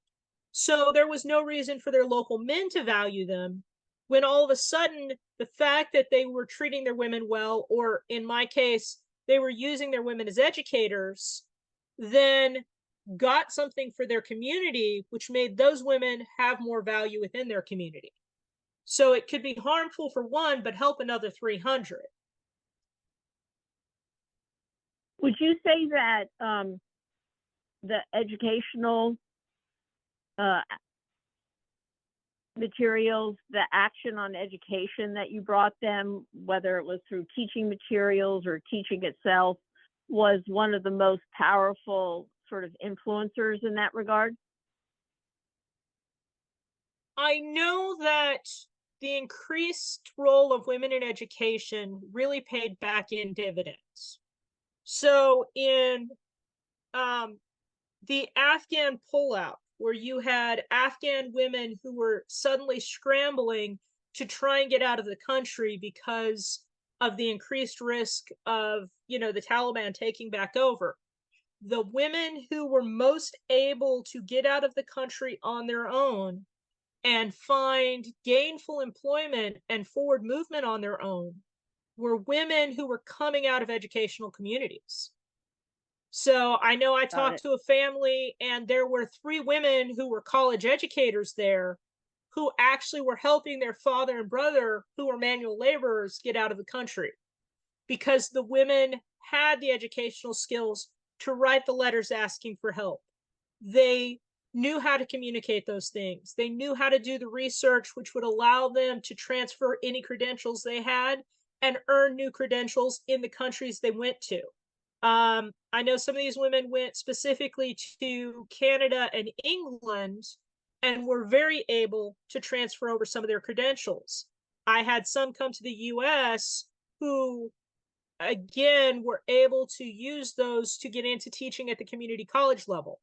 So there was no reason for their local men to value them, when all of a sudden the fact that they were treating their women well, or in my case, they were using their women as educators, then got something for their community, which made those women have more value within their community. So it could be harmful for one, but help another 300. Would you say that the educational materials, the action on education that you brought them, whether it was through teaching materials or teaching itself, was one of the most powerful sort of influencers in that regard? I know that the increased role of women in education really paid back in dividends. So in the Afghan pullout, where you had Afghan women who were suddenly scrambling to try and get out of the country because of the increased risk of, the Taliban taking back over. The women who were most able to get out of the country on their own and find gainful employment and forward movement on their own were women who were coming out of educational communities. So I know I Got talked it. to a family, and there were 3 women who were college educators there who actually were helping their father and brother, who were manual laborers, get out of the country because the women had the educational skills to write the letters asking for help. They knew how to communicate those things. They knew how to do the research, which would allow them to transfer any credentials they had and earn new credentials in the countries they went to. I know some of these women went specifically to Canada and England and were very able to transfer over some of their credentials. I had some come to the US who, again, were able to use those to get into teaching at the community college level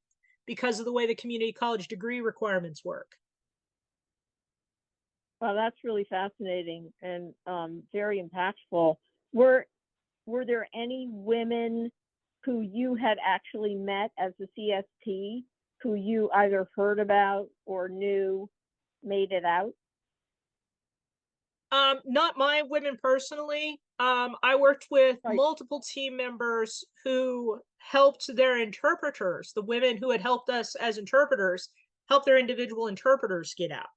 because of the way the community college degree requirements work. Well, that's really fascinating and very impactful. Were there any women who you had actually met as a CST who you either heard about or knew made it out? Not my women personally. I worked with Right. multiple team members who helped their interpreters, the women who had helped us as interpreters, help their individual interpreters get out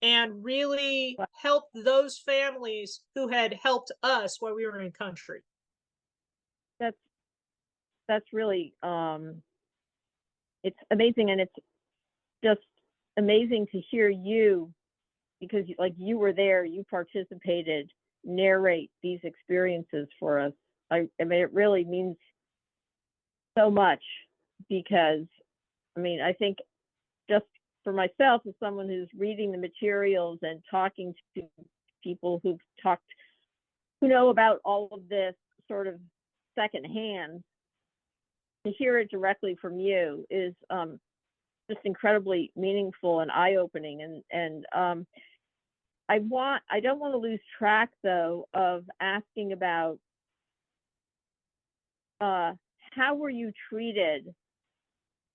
and really Well, help those families who had helped us while we were in country. that's really it's amazing, and it's just amazing to hear you because like you were there, you participated, narrate these experiences for us. I mean, it really means so much because I mean, I think just for myself as someone who's reading the materials and talking to people who know about all of this sort of secondhand, to hear it directly from you is just incredibly meaningful and eye-opening. And I don't want to lose track though of asking about how were you treated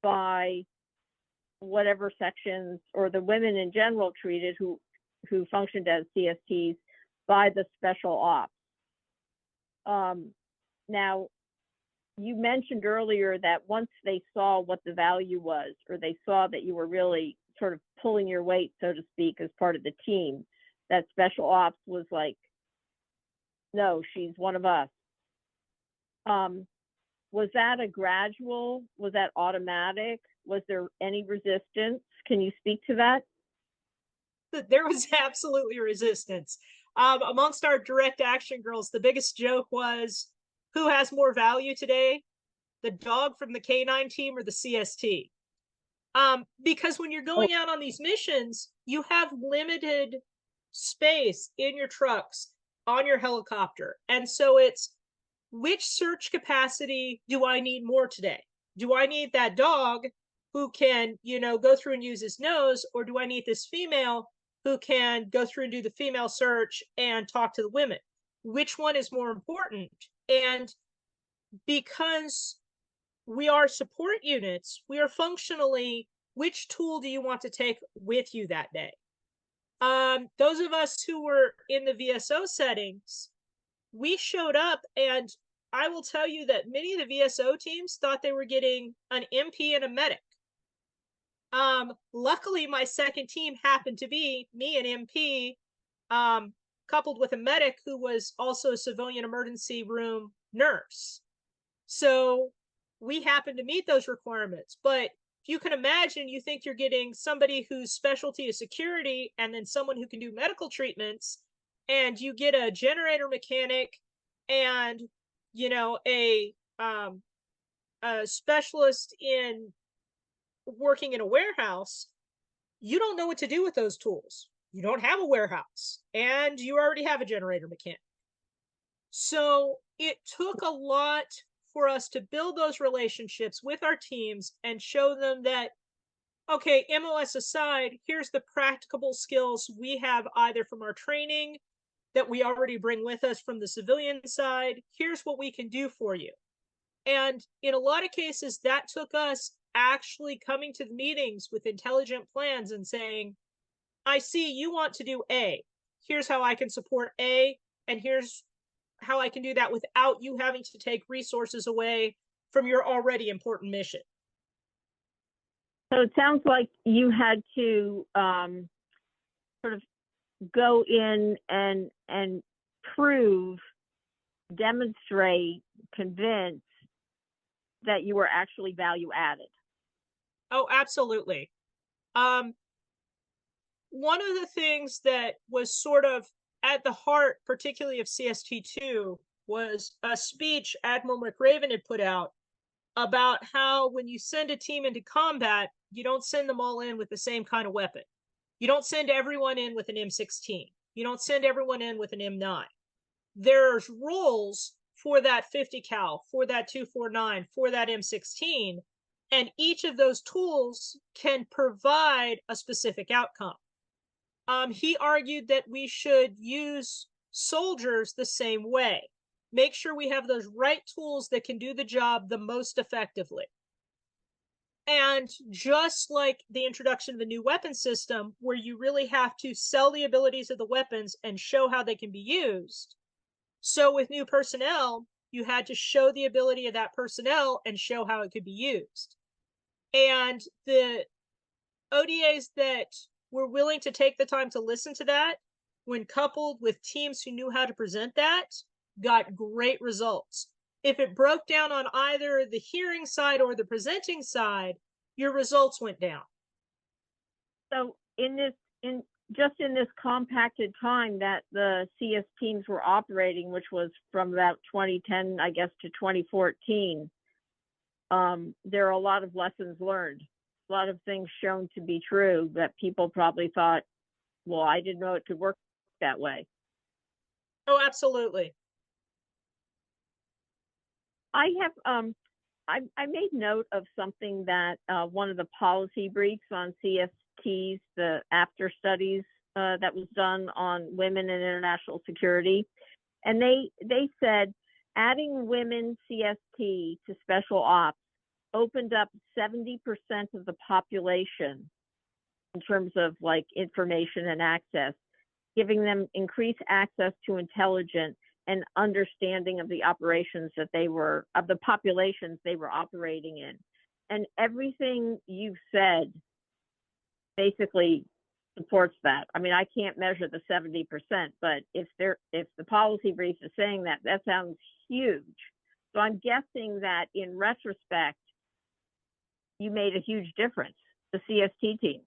by whatever sections or the women in general treated who functioned as CSTs by the special ops. Now, you mentioned earlier that once they saw what the value was, or they saw that you were really sort of pulling your weight, so to speak, as part of the team, that special ops was like, no, she's one of us. Was that a gradual? Was that automatic? Was there any resistance? Can you speak to that? There was absolutely resistance. Amongst our direct action girls, the biggest joke was who has more value today, the dog from the K9 team or the CST? Because when you're Oh, going out on these missions, you have limited space in your trucks, on your helicopter. And so it's which search capacity do I need more today? Do I need that dog who can, go through and use his nose, or do I need this female who can go through and do the female search and talk to the women? Which one is more important? And because we are support units, we are functionally, which tool do you want to take with you that day? Those of us who were in the VSO settings, we showed up, and I will tell you that many of the VSO teams thought they were getting an MP and a medic. Luckily, my second team happened to be me, an MP, coupled with a medic who was also a civilian emergency room nurse. So we happened to meet those requirements. But if you can imagine, you think you're getting somebody whose specialty is security and then someone who can do medical treatments, and you get a generator mechanic and a specialist in working in a warehouse, you don't know what to do with those tools. You don't have a warehouse and you already have a generator mechanic. So it took a lot for us to build those relationships with our teams and show them that, okay, MOS aside, here's the practicable skills we have either from our training that we already bring with us from the civilian side. Here's what we can do for you. And in a lot of cases, that took us actually coming to the meetings with intelligent plans and saying, I see you want to do A. Here's how I can support A, and here's how I can do that without you having to take resources away from your already important mission. So it sounds like you had to sort of go in and prove, demonstrate, convince that you were actually value added. Oh, absolutely. One of the things that was sort of at the heart, particularly of CST2, was a speech Admiral McRaven had put out about how when you send a team into combat, you don't send them all in with the same kind of weapon. You don't send everyone in with an M16. You don't send everyone in with an M9. There's roles for that 50 cal, for that 249, for that M16, and each of those tools can provide a specific outcome. He argued that we should use soldiers the same way. Make sure we have those right tools that can do the job the most effectively. And just like the introduction of the new weapon system, where you really have to sell the abilities of the weapons and show how they can be used, so with new personnel, you had to show the ability of that personnel and show how it could be used. And the ODAs that were willing to take the time to listen to that, when coupled with teams who knew how to present that, got great results. If it broke down on either the hearing side or the presenting side, your results went down. So in this compacted time that the CS teams were operating, which was from about 2010, I guess, to 2014, there are a lot of lessons learned, a lot of things shown to be true that people probably thought, well, I didn't know it could work that way. Oh, absolutely. I have I made note of something that one of the policy briefs on CSTs, the after studies that was done on women and international security, and they said adding women CST to special ops opened up 70% of the population in terms of like information and access, giving them increased access to intelligence and understanding of the operations that of the populations they were operating in. And everything you've said basically supports that. I mean, I can't measure the 70%, but if the policy brief is saying that, that sounds huge. So I'm guessing that in retrospect, you made a huge difference, the CST teams.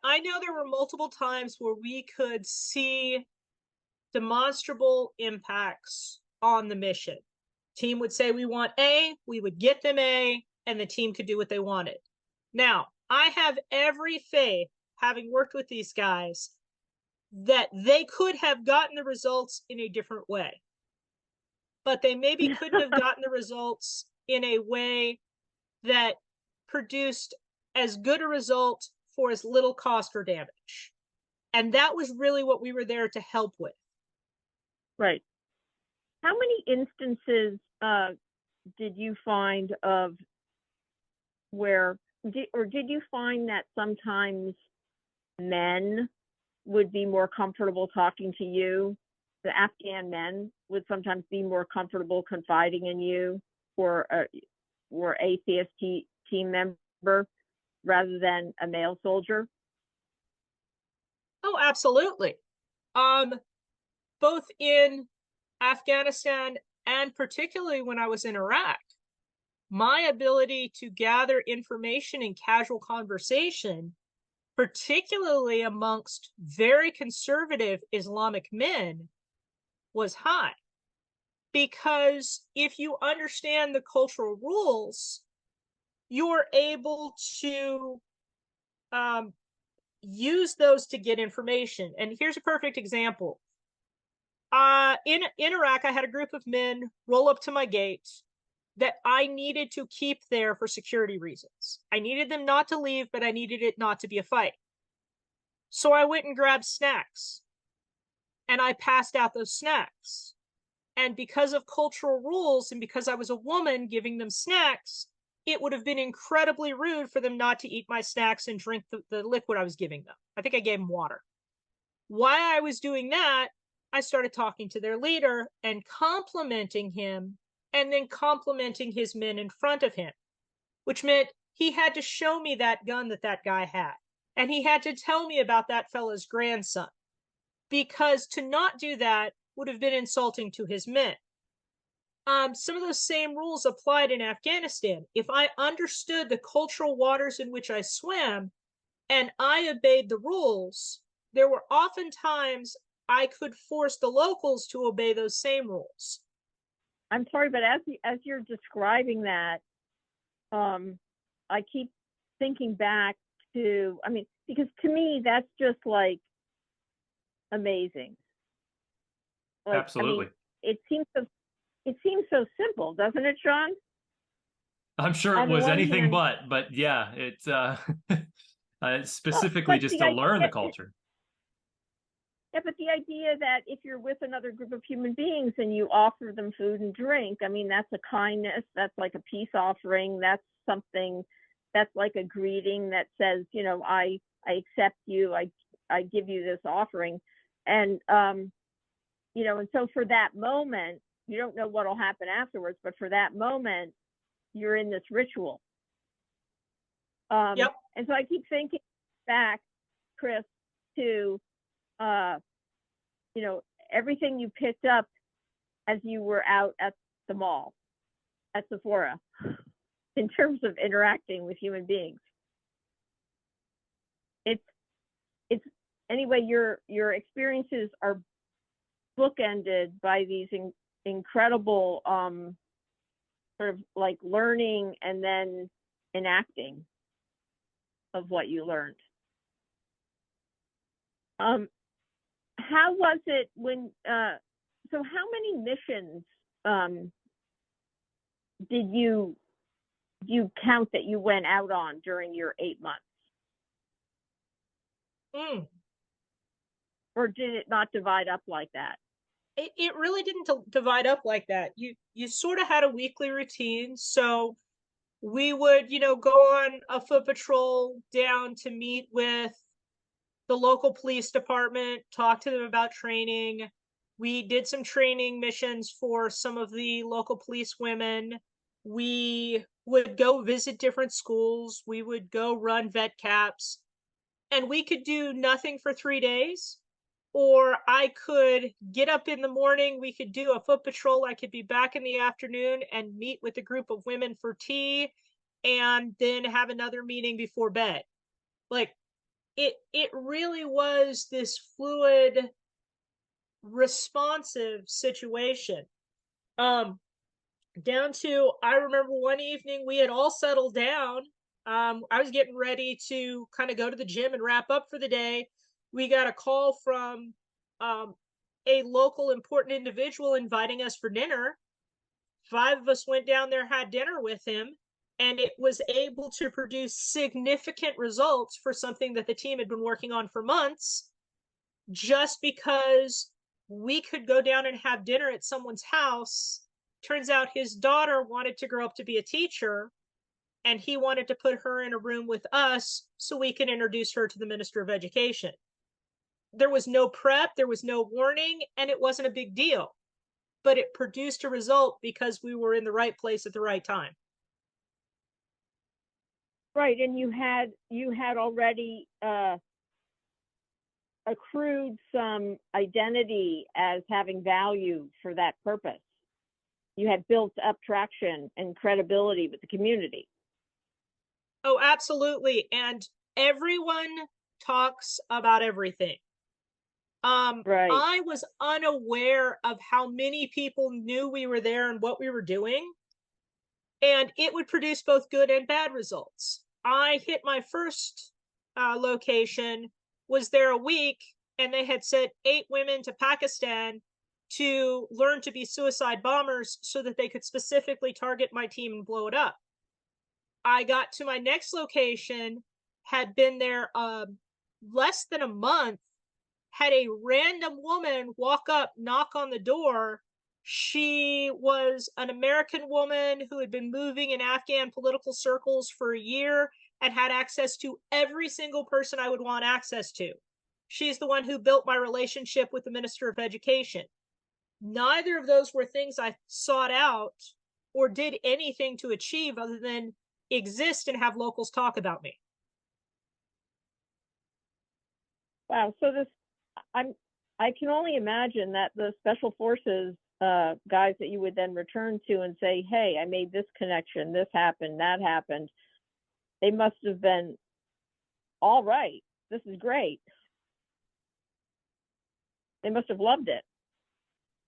I know there were multiple times where we could see demonstrable impacts on the mission. Team would say, we want A, we would get them A, and the team could do what they wanted. Now, I have every faith, having worked with these guys, that they could have gotten the results in a different way. But they maybe couldn't have gotten the results in a way that produced as good a result for as little cost or damage. And that was really what we were there to help with. Right. How many instances did you find of where, did you find that sometimes men would be more comfortable talking to you? The Afghan men would sometimes be more comfortable confiding in you or a CST team member rather than a male soldier? Oh, absolutely. Both in Afghanistan and particularly when I was in Iraq, my ability to gather information in casual conversation, particularly amongst very conservative Islamic men, was high. Because if you understand the cultural rules, you're able to use those to get information. And here's a perfect example. In Iraq, I had a group of men roll up to my gate that I needed to keep there for security reasons. I needed them not to leave, but I needed it not to be a fight. So I went and grabbed snacks and I passed out those snacks. And because of cultural rules and because I was a woman giving them snacks, it would have been incredibly rude for them not to eat my snacks and drink the liquid I was giving them. I think I gave them water. While I was doing that, I started talking to their leader and complimenting him and then complimenting his men in front of him, which meant he had to show me that gun that that guy had. And he had to tell me about that fellow's grandson, because to not do that would have been insulting to his men. Some of those same rules applied in Afghanistan. If I understood the cultural waters in which I swam and I obeyed the rules, there were often times I could force the locals to obey those same rules. I'm sorry, but as you're describing that, I keep thinking back to, I mean, because to me that's just like amazing. Like, Absolutely. I mean, it seems so simple, doesn't it, Sean? I'm sure On it the was one anything hand, but yeah, it's well, specifically but just the to learn the idea, culture. yeah, but the idea that if you're with another group of human beings and you offer them food and drink, I mean, that's a kindness. That's like a peace offering. That's something. That's like a greeting that says, you know, I accept you. I give you this offering, and you know, and so for that moment, you don't know what'll happen afterwards, but for that moment, you're in this ritual. Yep. And so I keep thinking back, Chris, to you know, everything you picked up as you were out at the mall, at Sephora, in terms of interacting with human beings. It's anyway, your experiences are bookended by these incredible sort of like learning and then enacting of what you learned. How was it when so how many missions did you count that you went out on during your 8 months? Or did it not divide up like that? It really didn't divide up like that. You sort of had a weekly routine. So we would, go on a foot patrol down to meet with the local police department, talk to them about training. We did some training missions for some of the local police women. We would go visit different schools. We would go run vet caps, and we could do nothing for 3 days. Or I could get up in the morning, we could do a foot patrol. I could be back in the afternoon and meet with a group of women for tea and then have another meeting before bed. Like it really was this fluid, responsive situation. Down to, I remember one evening we had all settled down. I was getting ready to kind of go to the gym and wrap up for the day. We got a call from a local important individual inviting us for dinner. 5 of us went down there, had dinner with him, and it was able to produce significant results for something that the team had been working on for months, just because we could go down and have dinner at someone's house. Turns out his daughter wanted to grow up to be a teacher, and he wanted to put her in a room with us so we could introduce her to the Minister of Education. There was no prep, there was no warning, and it wasn't a big deal. But it produced a result because we were in the right place at the right time. Right, and you had already accrued some identity as having value for that purpose. You had built up traction and credibility with the community. Oh, absolutely. And everyone talks about everything. Right. I was unaware of how many people knew we were there and what we were doing, and it would produce both good and bad results. I hit my first location, was there a week, and they had sent 8 women to Pakistan to learn to be suicide bombers so that they could specifically target my team and blow it up. I got to my next location, had been there less than a month, had a random woman walk up, knock on the door. She was an American woman who had been moving in Afghan political circles for a year and had access to every single person I would want access to. She's the one who built my relationship with the Minister of Education. Neither of those were things I sought out or did anything to achieve other than exist and have locals talk about me. Wow. So I can only imagine that the special forces guys that you would then return to and say, hey, I made this connection, this happened, that happened. They must have been, all right, this is great. They must have loved it.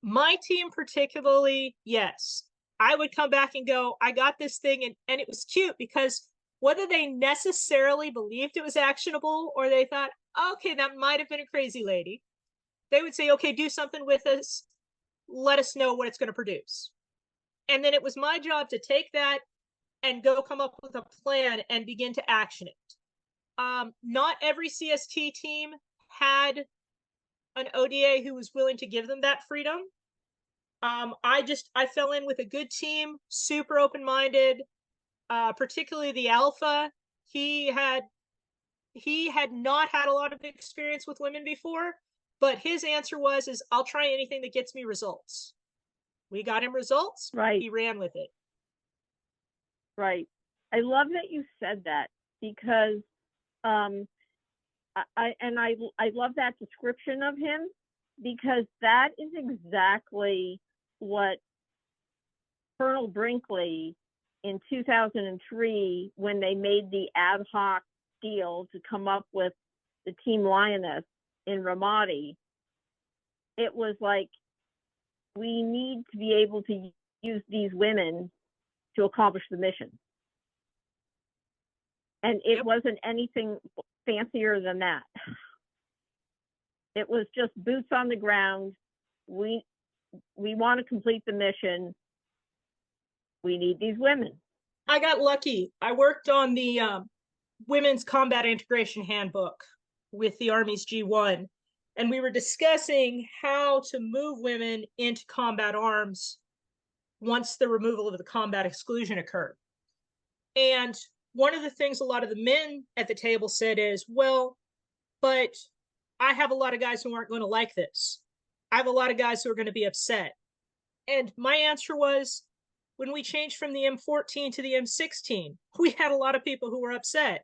My team particularly, yes. I would come back and go, I got this thing, and it was cute because whether they necessarily believed it was actionable or they thought, okay, that might have been a crazy lady, they would say, okay, do something with us. Let us know what it's going to produce. And then it was my job to take that and go come up with a plan and begin to action it. Not every CST team had an ODA who was willing to give them that freedom. I fell in with a good team, super open-minded, particularly the Alpha. He had not had a lot of experience with women before, but his answer was, I'll try anything that gets me results. We got him results. Right. He ran with it. Right. I love that you said that because I love that description of him because that is exactly what Colonel Brinkley in 2003, when they made the ad hoc deal to come up with the Team Lioness in Ramadi, it was like, we need to be able to use these women to accomplish the mission. And it wasn't anything fancier than that. It was just boots on the ground. We want to complete the mission. We need these women. I got lucky. I worked on the Women's Combat Integration Handbook with the Army's G1, and we were discussing how to move women into combat arms once the removal of the combat exclusion occurred. And one of the things a lot of the men at the table said is, well, but I have a lot of guys who aren't going to like this. I have a lot of guys who are going to be upset. And my answer was, when we changed from the M14 to the M16, we had a lot of people who were upset.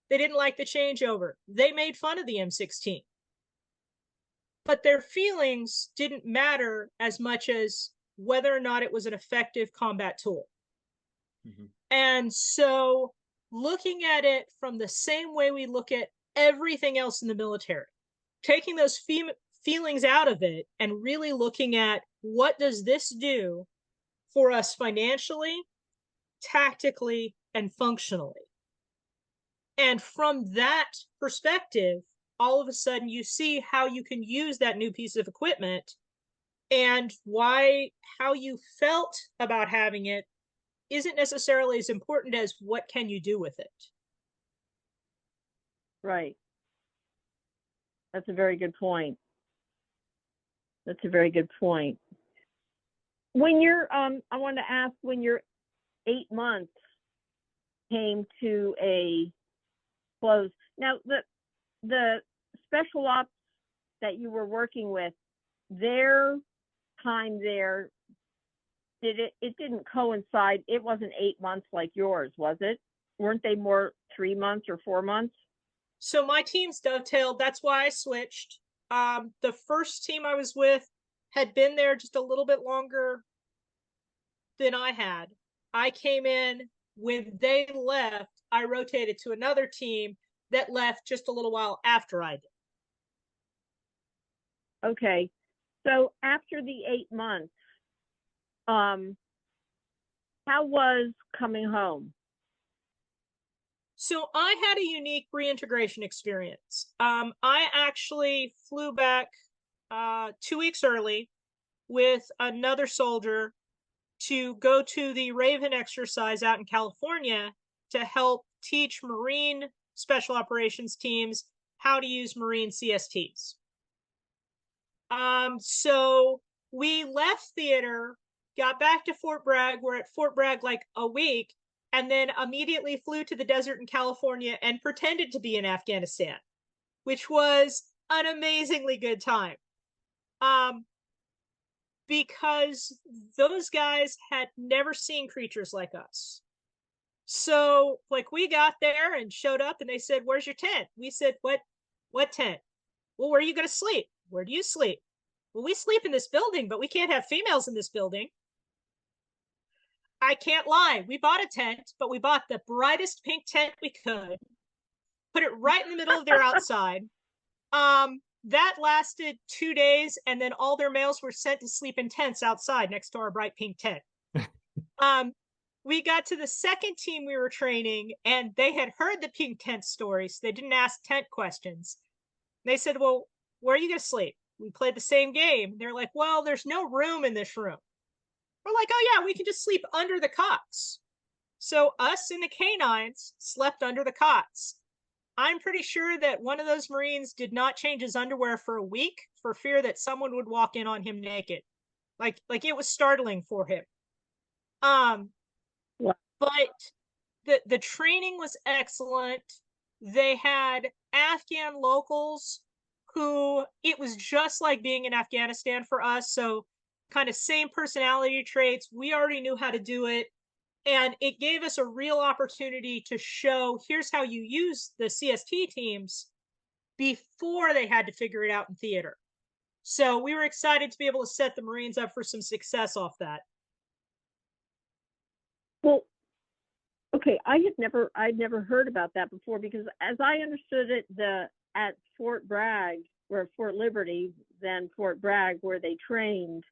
They didn't like the changeover. They made fun of the M16. But their feelings didn't matter as much as whether or not it was an effective combat tool. Mm-hmm. And so looking at it from the same way we look at everything else in the military, taking those feelings out of it and really looking at what does this do for us financially, tactically, and functionally. And from that perspective, all of a sudden you see how you can use that new piece of equipment and how you felt about having it isn't necessarily as important as what can you do with it. Right. That's a very good point. That's a very good point. When you're, I want to ask, when your 8 months came to a close, now the special ops that you were working with, their time there, it didn't coincide. It wasn't 8 months like yours, was it? Weren't they more 3 months or 4 months? So my teams dovetailed. That's why I switched. The first team I was with had been there just a little bit longer than I had. I came in when they left. I rotated to another team that left just a little while after I did. Okay. So after the 8 months, how was coming home? So I had a unique reintegration experience. I actually flew back 2 weeks early, with another soldier to go to the Raven exercise out in California to help teach Marine special operations teams how to use Marine CSTs. So we left theater, got back to Fort Bragg. We're at Fort Bragg like a week, and then immediately flew to the desert in California and pretended to be in Afghanistan, which was an amazingly good time. Because those guys had never seen creatures like us. So, like, we got there and showed up and they said, "Where's your tent?" We said, What tent?" "Well, where are you going to sleep?" "Where do you sleep?" "Well, we sleep in this building, but we can't have females in this building." I can't lie. We bought a tent, but we bought the brightest pink tent we could, put it right in the middle of their outside. That lasted 2 days, and then all their males were sent to sleep in tents outside next to our bright pink tent. We got to the second team we were training, and they had heard the pink tent story, so they didn't ask tent questions. They said, "Well, where are you going to sleep?" We played the same game. They're like, "Well, there's no room in this room." We're like, "Oh yeah, we can just sleep under the cots." So us and the canines slept under the cots. I'm pretty sure that one of those Marines did not change his underwear for a week for fear that someone would walk in on him naked. Like it was startling for him. Wow. But the training was excellent. They had Afghan locals who, it was just like being in Afghanistan for us. So kind of same personality traits. We already knew how to do it. And it gave us a real opportunity to show, here's how you use the CST teams before they had to figure it out in theater. So we were excited to be able to set the Marines up for some success off that. Well, okay, I'd never heard about that before, because as I understood it, at Fort Bragg, or Fort Liberty, then Fort Bragg, where they trained,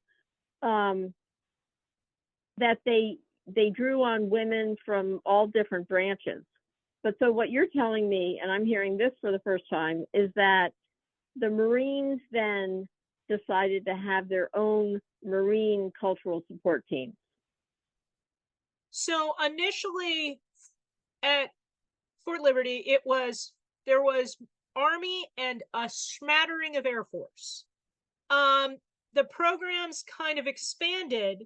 that they drew on women from all different branches. But so what you're telling me, and I'm hearing this for the first time, is that the Marines then decided to have their own Marine cultural support team. So initially at Fort Liberty, there was Army and a smattering of Air Force. The programs kind of expanded.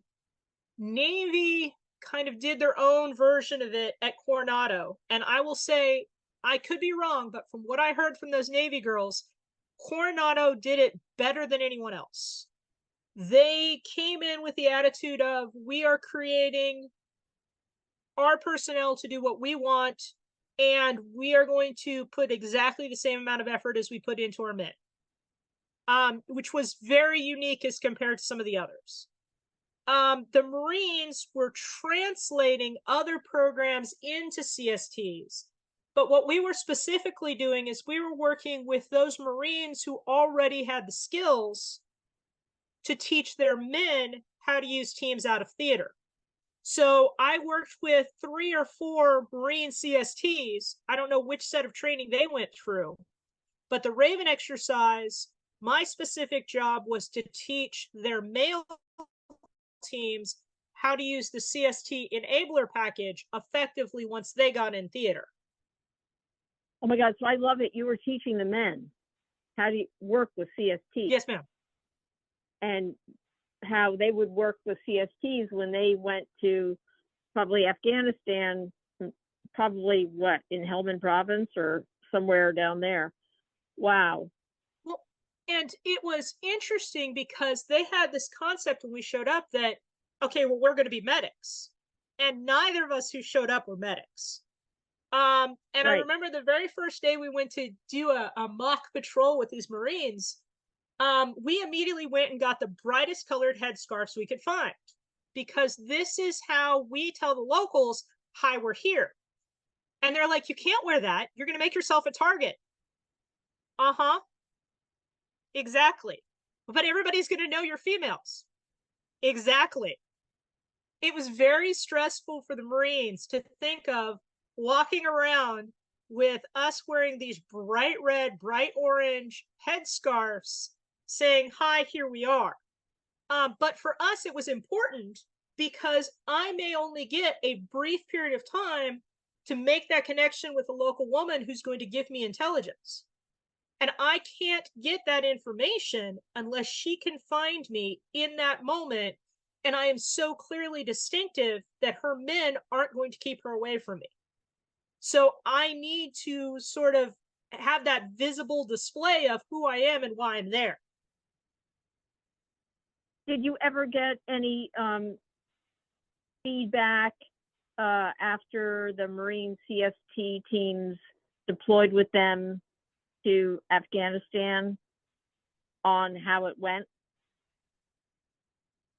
Navy kind of did their own version of it at Coronado. And I will say, I could be wrong, but from what I heard from those Navy girls, Coronado did it better than anyone else. They came in with the attitude of, we are creating our personnel to do what we want, and we are going to put exactly the same amount of effort as we put into our men. Which was very unique as compared to some of the others. The Marines were translating other programs into CSTs. But what we were specifically doing is we were working with those Marines who already had the skills to teach their men how to use teams out of theater. So I worked with 3 or 4 Marine CSTs. I don't know which set of training they went through, but the Raven exercise, my specific job was to teach their male teams how to use the CST enabler package effectively once they got in theater. Oh my God, so I love it. You were teaching the men how to work with CST. Yes, ma'am. And how they would work with CSTs when they went to probably Afghanistan, probably what, in Helmand Province or somewhere down there. Wow. Well, and it was interesting because they had this concept when we showed up that, okay, well, we're going to be medics. And neither of us who showed up were medics. And right. I remember the very first day we went to do a mock patrol with these Marines, we immediately went and got the brightest colored headscarves we could find, because this is how we tell the locals, hi, we're here. And they're like, you can't wear that. You're going to make yourself a target. Uh-huh. Exactly. But everybody's going to know you're females. Exactly. It was very stressful for the Marines to think of walking around with us wearing these bright red, bright orange headscarves saying, hi, here we are. But for us, it was important because I may only get a brief period of time to make that connection with a local woman who's going to give me intelligence. And I can't get that information unless she can find me in that moment. And I am so clearly distinctive that her men aren't going to keep her away from me. So I need to sort of have that visible display of who I am and why I'm there. Did you ever get any feedback after the Marine CST teams deployed with them to Afghanistan on how it went?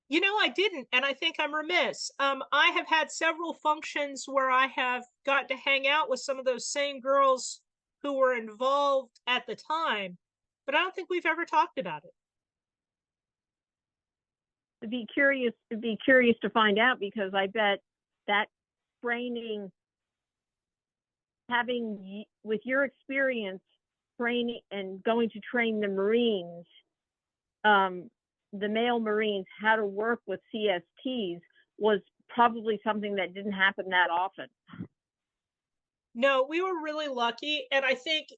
You know, I didn't, and I think I'm remiss. I have had several functions where I have got to hang out with some of those same girls who were involved at the time, but I don't think we've ever talked about it. I'd be curious to find out, because I bet that training, with your experience training and going to train the Marines, the male Marines, how to work with CSTs was probably something that didn't happen that often. No, we were really lucky, and I think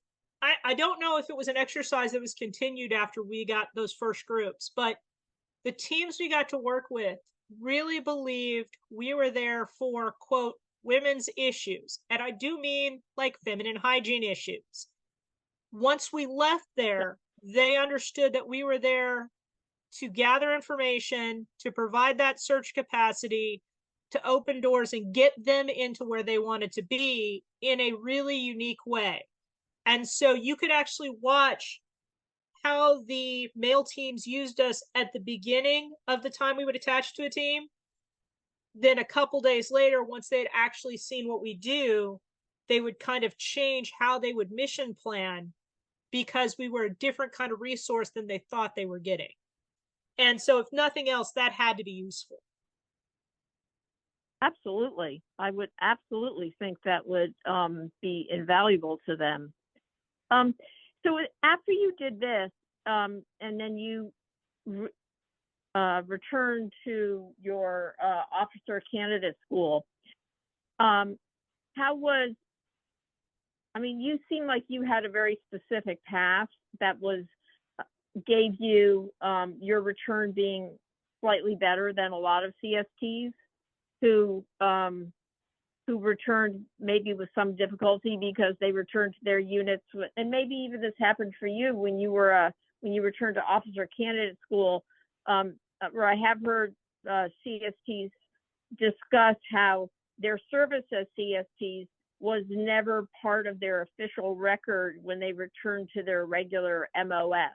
I don't know if it was an exercise that was continued after we got those first groups, but the teams we got to work with really believed we were there for, quote, women's issues. And I do mean like feminine hygiene issues. Once we left there, they understood that we were there to gather information, to provide that search capacity, to open doors and get them into where they wanted to be in a really unique way. And so you could actually watch how the male teams used us at the beginning of the time we would attach to a team. Then a couple days later, once they'd actually seen what we do, they would kind of change how they would mission plan, because we were a different kind of resource than they thought they were getting. And so if nothing else, that had to be useful. Absolutely. I would absolutely think that would be invaluable to them. So after you did this, and then you returned to your officer candidate school, you seem like you had a very specific path that gave you your return being slightly better than a lot of CSTs who returned maybe with some difficulty because they returned to their units. And maybe even this happened for you when you returned to officer candidate school, where I have heard CSTs discuss how their service as CSTs was never part of their official record when they returned to their regular MOS,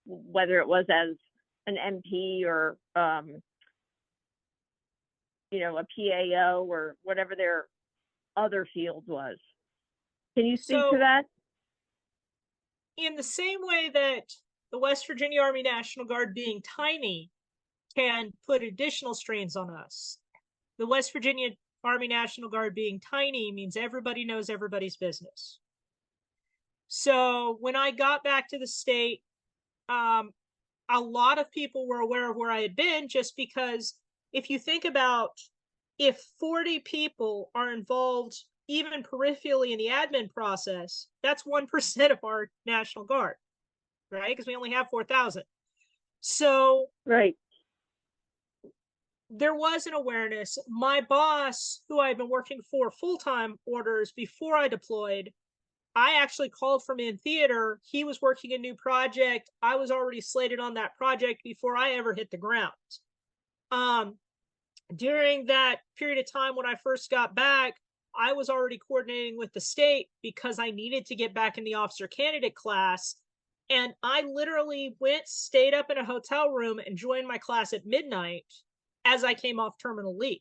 whether it was as an MP or a PAO or whatever their other field was. Can you speak to that? In the same way that the West Virginia Army National Guard being tiny can put additional strains on us, the West Virginia Army National Guard being tiny means everybody knows everybody's business. So when I got back to the state, a lot of people were aware of where I had been, just because if you think about, if 40 people are involved even peripherally in the admin process, that's 1% of our National Guard, right? Because we only have 4,000. So right, there was an awareness. My boss, who I had been working for full-time orders before I deployed, I actually called from in theater. He was working a new project. I was already slated on that project before I ever hit the ground. During that period of time when I first got back, I was already coordinating with the state because I needed to get back in the officer candidate class. And I literally stayed up in a hotel room and joined my class at midnight as I came off terminal leave,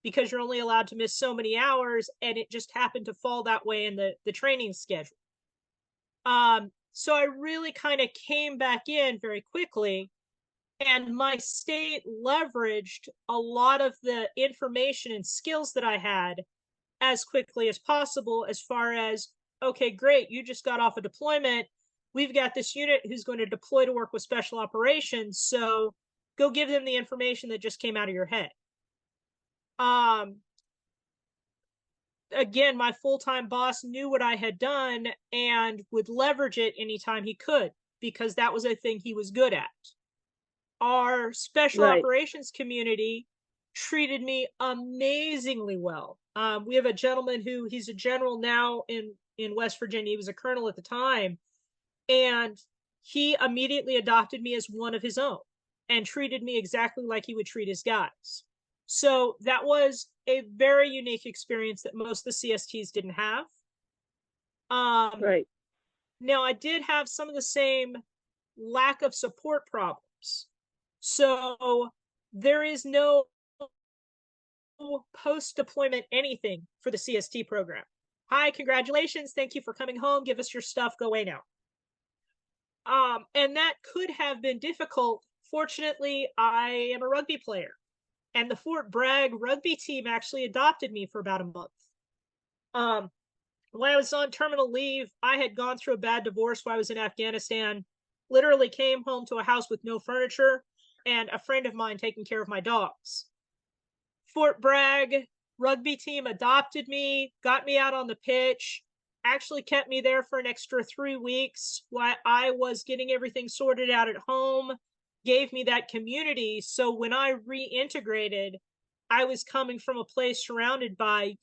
because you're only allowed to miss so many hours, and it just happened to fall that way in the training schedule. So I really kind of came back in very quickly, and my state leveraged a lot of the information and skills that I had as quickly as possible, as far as, okay, great, you just got off a deployment. We've got this unit who's going to deploy to work with special operations. So go give them the information that just came out of your head. Um, again, my full-time boss knew what I had done and would leverage it anytime he could, because that was a thing he was good at. Our special Right. operations community treated me amazingly well. We have a gentleman who he's a general now in West Virginia. He was a colonel at the time, and he immediately adopted me as one of his own and treated me exactly like he would treat his guys. So that was a very unique experience that most of the CSTs didn't have. Right. Now, I did have some of the same lack of support problems. So there is no post-deployment anything for the CST program. Hi, congratulations. Thank you for coming home. Give us your stuff. Go away now. And that could have been difficult. Fortunately, I am a rugby player, and the Fort Bragg rugby team actually adopted me for about a month. When I was on terminal leave, I had gone through a bad divorce while I was in Afghanistan, literally came home to a house with no furniture, and a friend of mine taking care of my dogs. Fort Bragg rugby team adopted me, got me out on the pitch, actually kept me there for an extra 3 weeks while I was getting everything sorted out at home, gave me that community. So when I reintegrated, I was coming from a place surrounded by,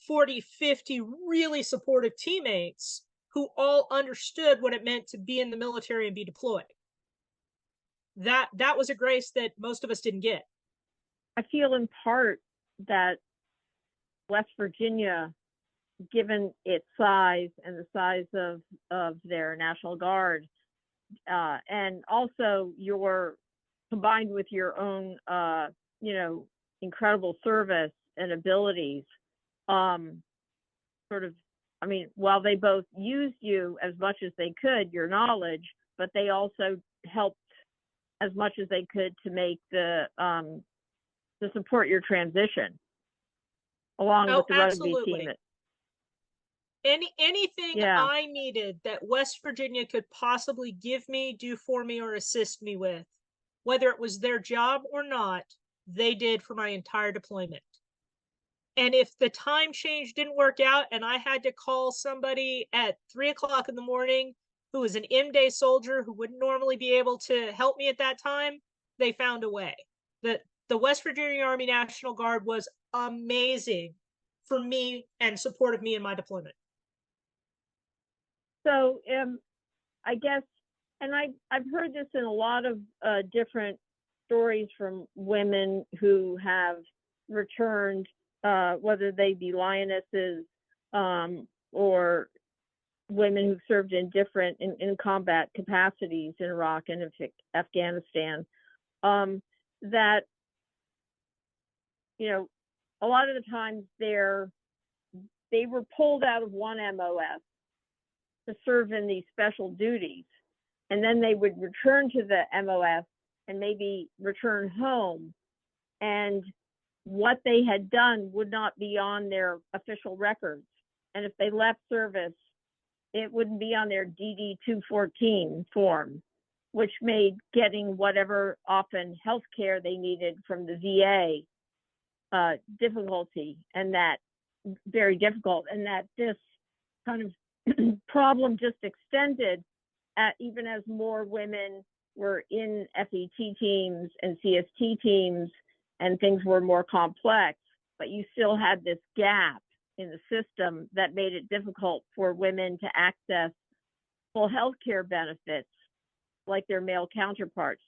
40, 50 really supportive teammates who all understood what it meant to be in the military and be deployed. That was a grace that most of us didn't get. I feel in part that West Virginia, given its size and the size of their National Guard, and also your combined with your own, incredible service and abilities, while they both used you as much as they could, your knowledge, but they also helped as much as they could to make to support your transition along with the rugby team. Anything I needed that West Virginia could possibly give me, do for me, or assist me with, whether it was their job or not, they did for my entire deployment. And if the time change didn't work out and I had to call somebody at 3:00 in the morning who was an M-Day soldier who wouldn't normally be able to help me at that time, they found a way. The West Virginia Army National Guard was amazing for me and supported me in my deployment. So I guess, and I've heard this in a lot of different stories from women who have returned, whether they be lionesses or women who've served in different in combat capacities in Iraq and Afghanistan, that a lot of the times they were pulled out of one MOS to serve in these special duties, and then they would return to the MOS and maybe return home, and what they had done would not be on their official records, and if they left service, it wouldn't be on their DD-214 form, which made getting whatever often health care they needed from the VA difficulty, and that very difficult, and that this kind of problem just extended even as more women were in FET teams and CST teams and things were more complex, but you still had this gap in the system that made it difficult for women to access full health care benefits like their male counterparts.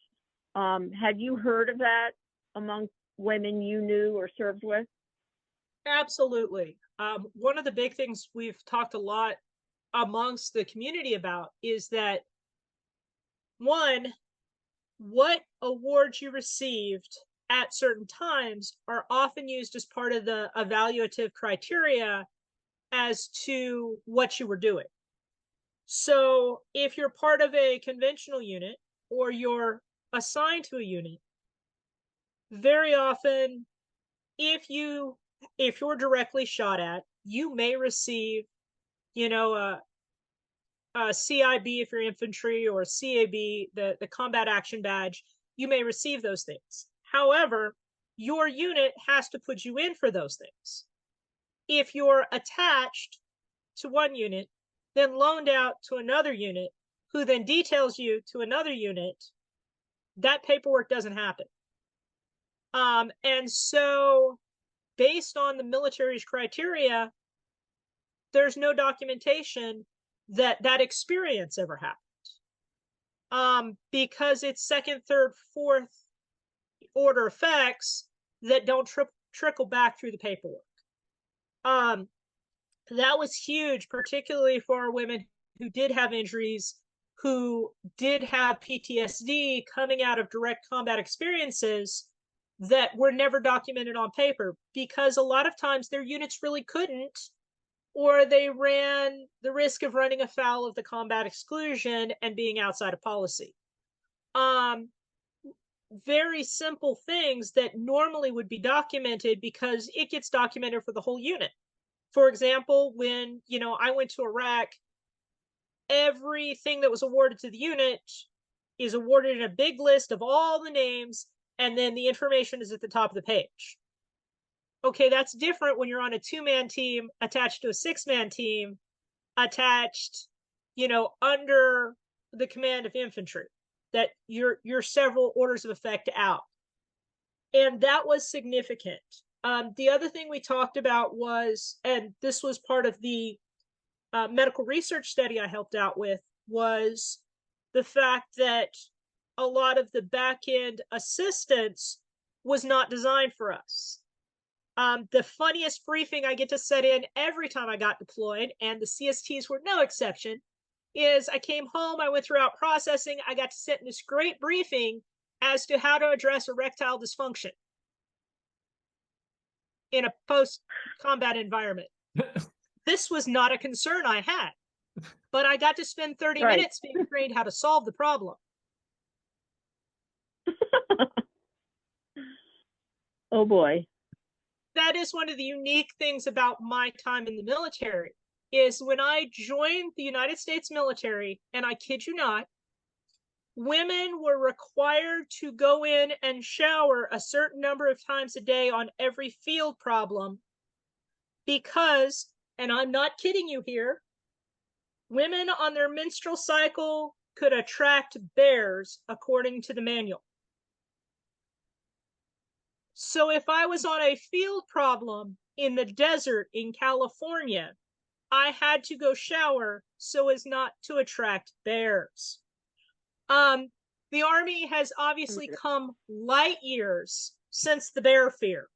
Had you heard of that among women you knew or served with? Absolutely. One of the big things we've talked a lot amongst the community about is that, one, what awards you received at certain times are often used as part of the evaluative criteria as to what you were doing. So if you're part of a conventional unit or you're assigned to a unit, very often if you're directly shot at, you may receive a CIB if you're infantry, or a CAB, the combat action badge, you may receive those things. However, your unit has to put you in for those things. If you're attached to one unit, then loaned out to another unit, who then details you to another unit, that paperwork doesn't happen. And so based on the military's criteria, there's no documentation that that experience ever happened. Because it's second, third, fourth order effects that don't trickle back through the paperwork. That was huge, particularly for women who did have injuries, who did have PTSD coming out of direct combat experiences that were never documented on paper, because a lot of times their units really couldn't, or they ran the risk of running afoul of the combat exclusion and being outside of policy. Very simple things that normally would be documented because it gets documented for the whole unit. For example, when, I went to Iraq, everything that was awarded to the unit is awarded in a big list of all the names, and then the information is at the top of the page. Okay, that's different when you're on a 2-man team attached to a 6-man team, attached, under the command of infantry, that you're several orders of effect out. And that was significant. The other thing we talked about was, and this was part of the medical research study I helped out with, was the fact that a lot of the back-end assistance was not designed for us. The funniest briefing I get to set in every time I got deployed, and the CSTs were no exception, is I came home, I went throughout processing, I got to sit in this great briefing as to how to address erectile dysfunction in a post-combat environment. This was not a concern I had, but I got to spend 30 minutes being trained how to solve the problem. Oh boy. That is one of the unique things about my time in the military, is when I joined the United States military, and I kid you not, women were required to go in and shower a certain number of times a day on every field problem because, and I'm not kidding you here, women on their menstrual cycle could attract bears according to the manual. So if I was on a field problem in the desert in California, I had to go shower so as not to attract bears. The Army has obviously come light years since the bear fear.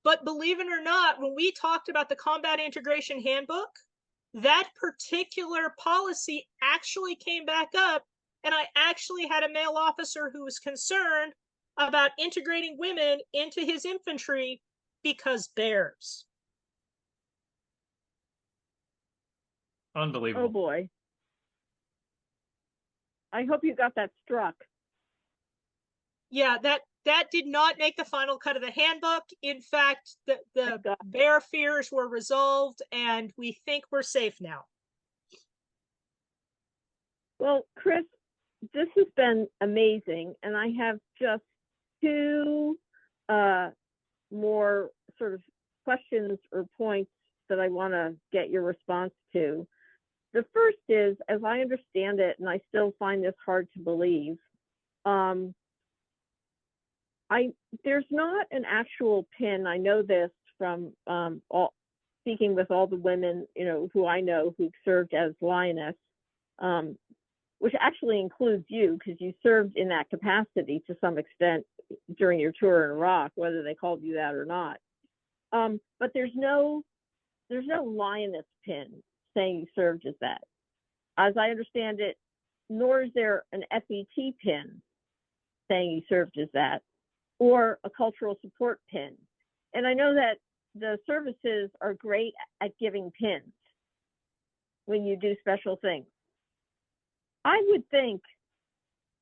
But believe it or not, when we talked about the Combat Integration Handbook, that particular policy actually came back up, and I actually had a male officer who was concerned about integrating women into his infantry because bears. Unbelievable. Oh boy. I hope you got that struck. Yeah, that did not make the final cut of the handbook. In fact, the bear fears were resolved, and we think we're safe now. Well, Chris, this has been amazing, and I have just two more sort of questions or points that I want to get your response to. The first is, as I understand it, and I still find this hard to believe, there's not an actual pin. I know this from speaking with all the women, who I know who've served as Lioness, which actually includes you, because you served in that capacity to some extent during your tour in Iraq, whether they called you that or not. But there's no Lioness pin saying you served as that. As I understand it, nor is there an FET pin saying you served as that, or a cultural support pin. And I know that the services are great at giving pins when you do special things. I would think,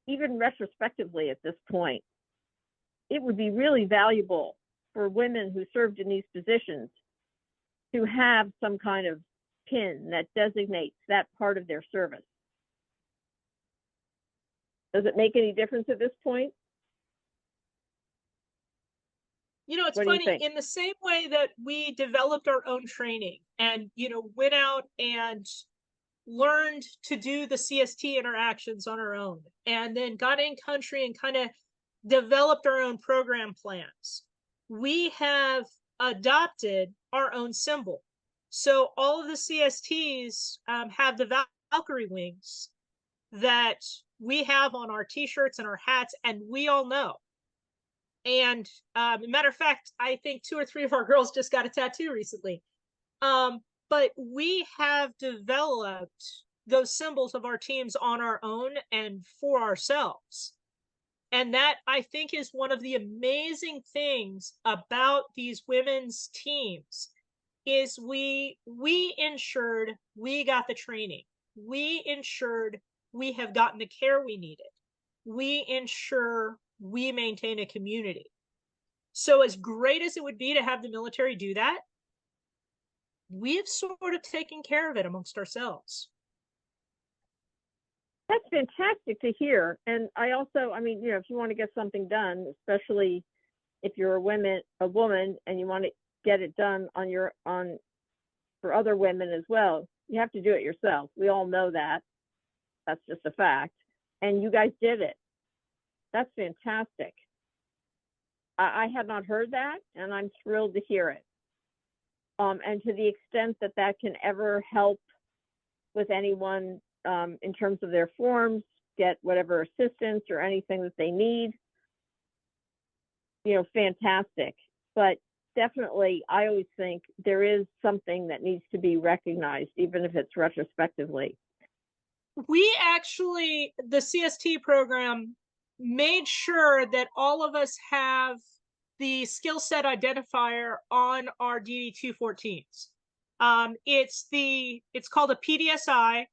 even retrospectively at this point, it would be really valuable for women who served in these positions to have some kind of pin that designates that part of their service. Does it make any difference at this point? You know, it's What do you funny, think? in the same way that we developed our own training and, you know, went out and learned to do the CST interactions on our own, and then got in country and kind of developed our own program plans, we have adopted our own symbol. So all of the CSTs have the Valkyrie wings that we have on our t-shirts and our hats, and we all know. And matter of fact, I think 2 or 3 of our girls just got a tattoo recently. But we have developed those symbols of our teams on our own and for ourselves. And that, I think, is one of the amazing things about these women's teams is we ensured we got the training. We ensured we have gotten the care we needed. We ensure we maintain a community. So as great as it would be to have the military do that, we've sort of taken care of it amongst ourselves. That's fantastic to hear. And I also, I mean, you know, if you want to get something done, especially if you're a woman, and you want to get it done for other women as well, you have to do it yourself. We all know that. That's just a fact. And you guys did it. That's fantastic. I had not heard that, and I'm thrilled to hear it. And to the extent that that can ever help with anyone in terms of their forms, get whatever assistance or anything that they need, you know, fantastic. But definitely, I always think there is something that needs to be recognized, even if it's retrospectively. We actually, the CST program made sure that all of us have the skill set identifier on our DD-214s. It's called a PDSI,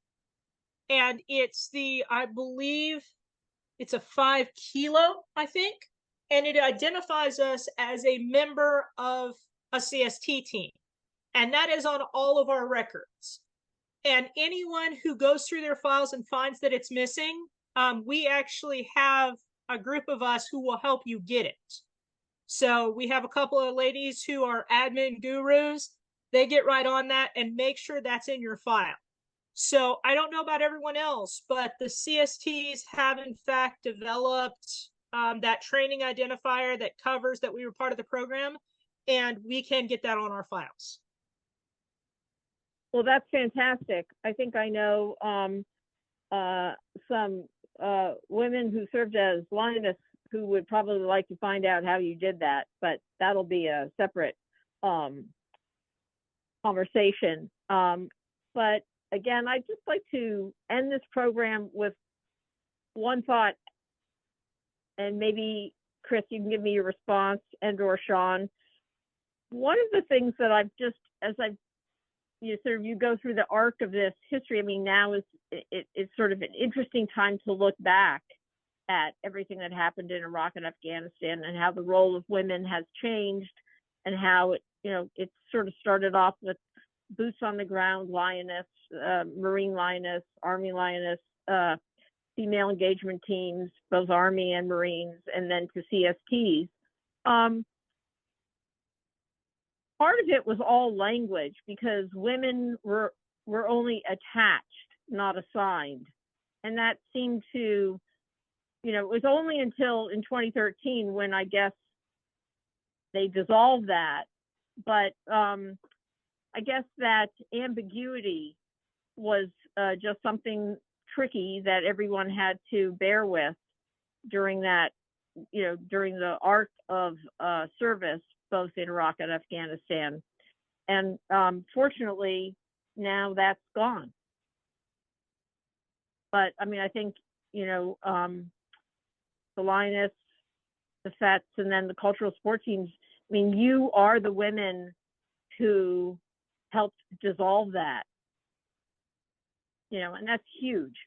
and I believe it's a 5 kilo, I think, and it identifies us as a member of a CST team. And that is on all of our records. And anyone who goes through their files and finds that it's missing, we actually have a group of us who will help you get it. So we have a couple of ladies who are admin gurus. They get right on that and make sure that's in your file. So I don't know about everyone else, but the CSTs have in fact developed that training identifier that covers that we were part of the program, and we can get that on our files. Well, that's fantastic. I think I know some women who served as Lioness who would probably like to find out how you did that, but that'll be a separate conversation. But again, I'd just like to end this program with one thought, and maybe Chris, you can give me your response, and/or Sean. One of the things that I've just, as I've you go through the arc of this history, I mean, now it's sort of an interesting time to look back at everything that happened in Iraq and Afghanistan, and how the role of women has changed, and how it sort of started off with boots on the ground Lioness, Marine Lioness, Army Lioness, female engagement teams, both Army and Marines, and then to CSTs. Part of it was all language, because women were only attached, not assigned. And that seemed to, it was only until in 2013 when I guess they dissolved that. But I guess that ambiguity was just something tricky that everyone had to bear with during that, during the arc of service, both in Iraq and Afghanistan. And fortunately, now that's gone. But I mean, I think, the Lioness, the FETs, and then the cultural sport teams, I mean, you are the women who helped dissolve that, and that's huge.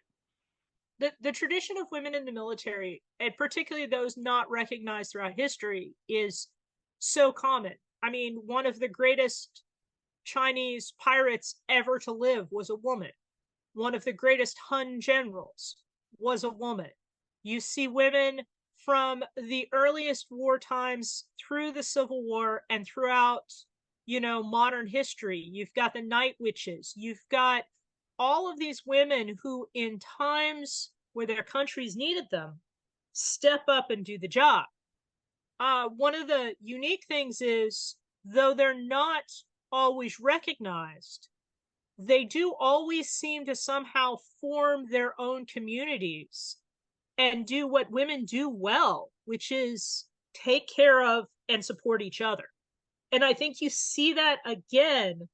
The tradition of women in the military, and particularly those not recognized throughout history, is so common. I mean, one of the greatest Chinese pirates ever to live was a woman. One of the greatest Hun generals was a woman. You see women from the earliest war times through the Civil War and throughout, modern history. You've got the Night Witches. You've got all of these women who, in times where their countries needed them, step up and do the job. One of the unique things is, though they're not always recognized, they do always seem to somehow form their own communities and do what women do well, which is take care of and support each other. And I think you see that again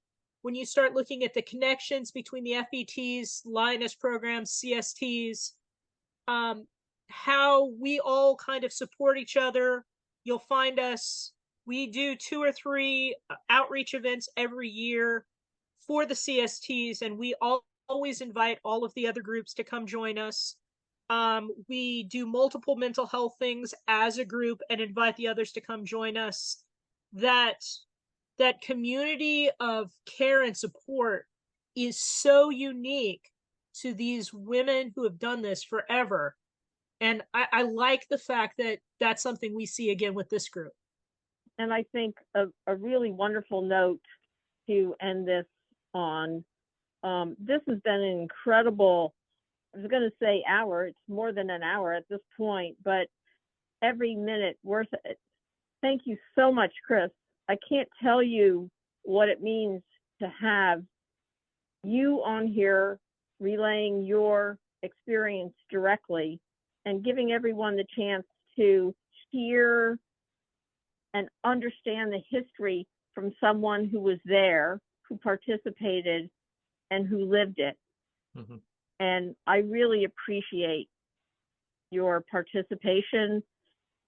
when you start looking at the connections between the FETs, Lioness programs, CSTs, how we all kind of support each other. You'll find us, we do 2 or 3 outreach events every year for the CSTs, and we always invite all of the other groups to come join us. We do multiple mental health things as a group and invite the others to come join us. That community of care and support is so unique to these women who have done this forever. And I like the fact that that's something we see again with this group. And I think a really wonderful note to end this on. This has been an incredible, I was going to say hour, it's more than an hour at this point, but every minute worth it. Thank you so much, Chris. I can't tell you what it means to have you on here relaying your experience directly and giving everyone the chance to hear and understand the history from someone who was there, who participated, and who lived it. Mm-hmm. And I really appreciate your participation.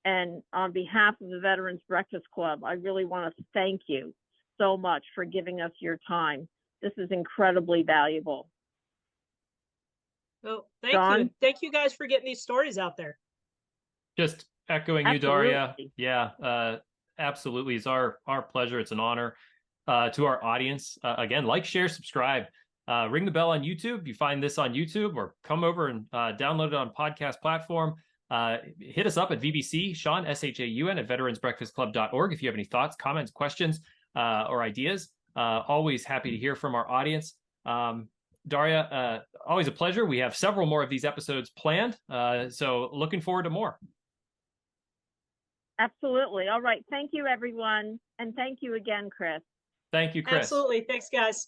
And on behalf of the Veterans Breakfast Club, I really want to thank you so much for giving us your time. This is incredibly valuable. Well, thank John? you. Thank you guys for getting these stories out there. Just echoing you, Absolutely. Daria. Yeah, absolutely. It's our pleasure. It's an honor. To our audience, again, like, share, subscribe, ring the bell on YouTube. You find this on YouTube, or come over and download it on podcast platform. Hit us up at VBC, Shaun, SHAUN, at veteransbreakfastclub.org if you have any thoughts, comments, questions, or ideas. Always happy to hear from our audience. Daria, always a pleasure. We have several more of these episodes planned, so looking forward to more. Absolutely. All right. Thank you, everyone. And thank you again, Chris. Thank you, Chris. Absolutely. Thanks, guys.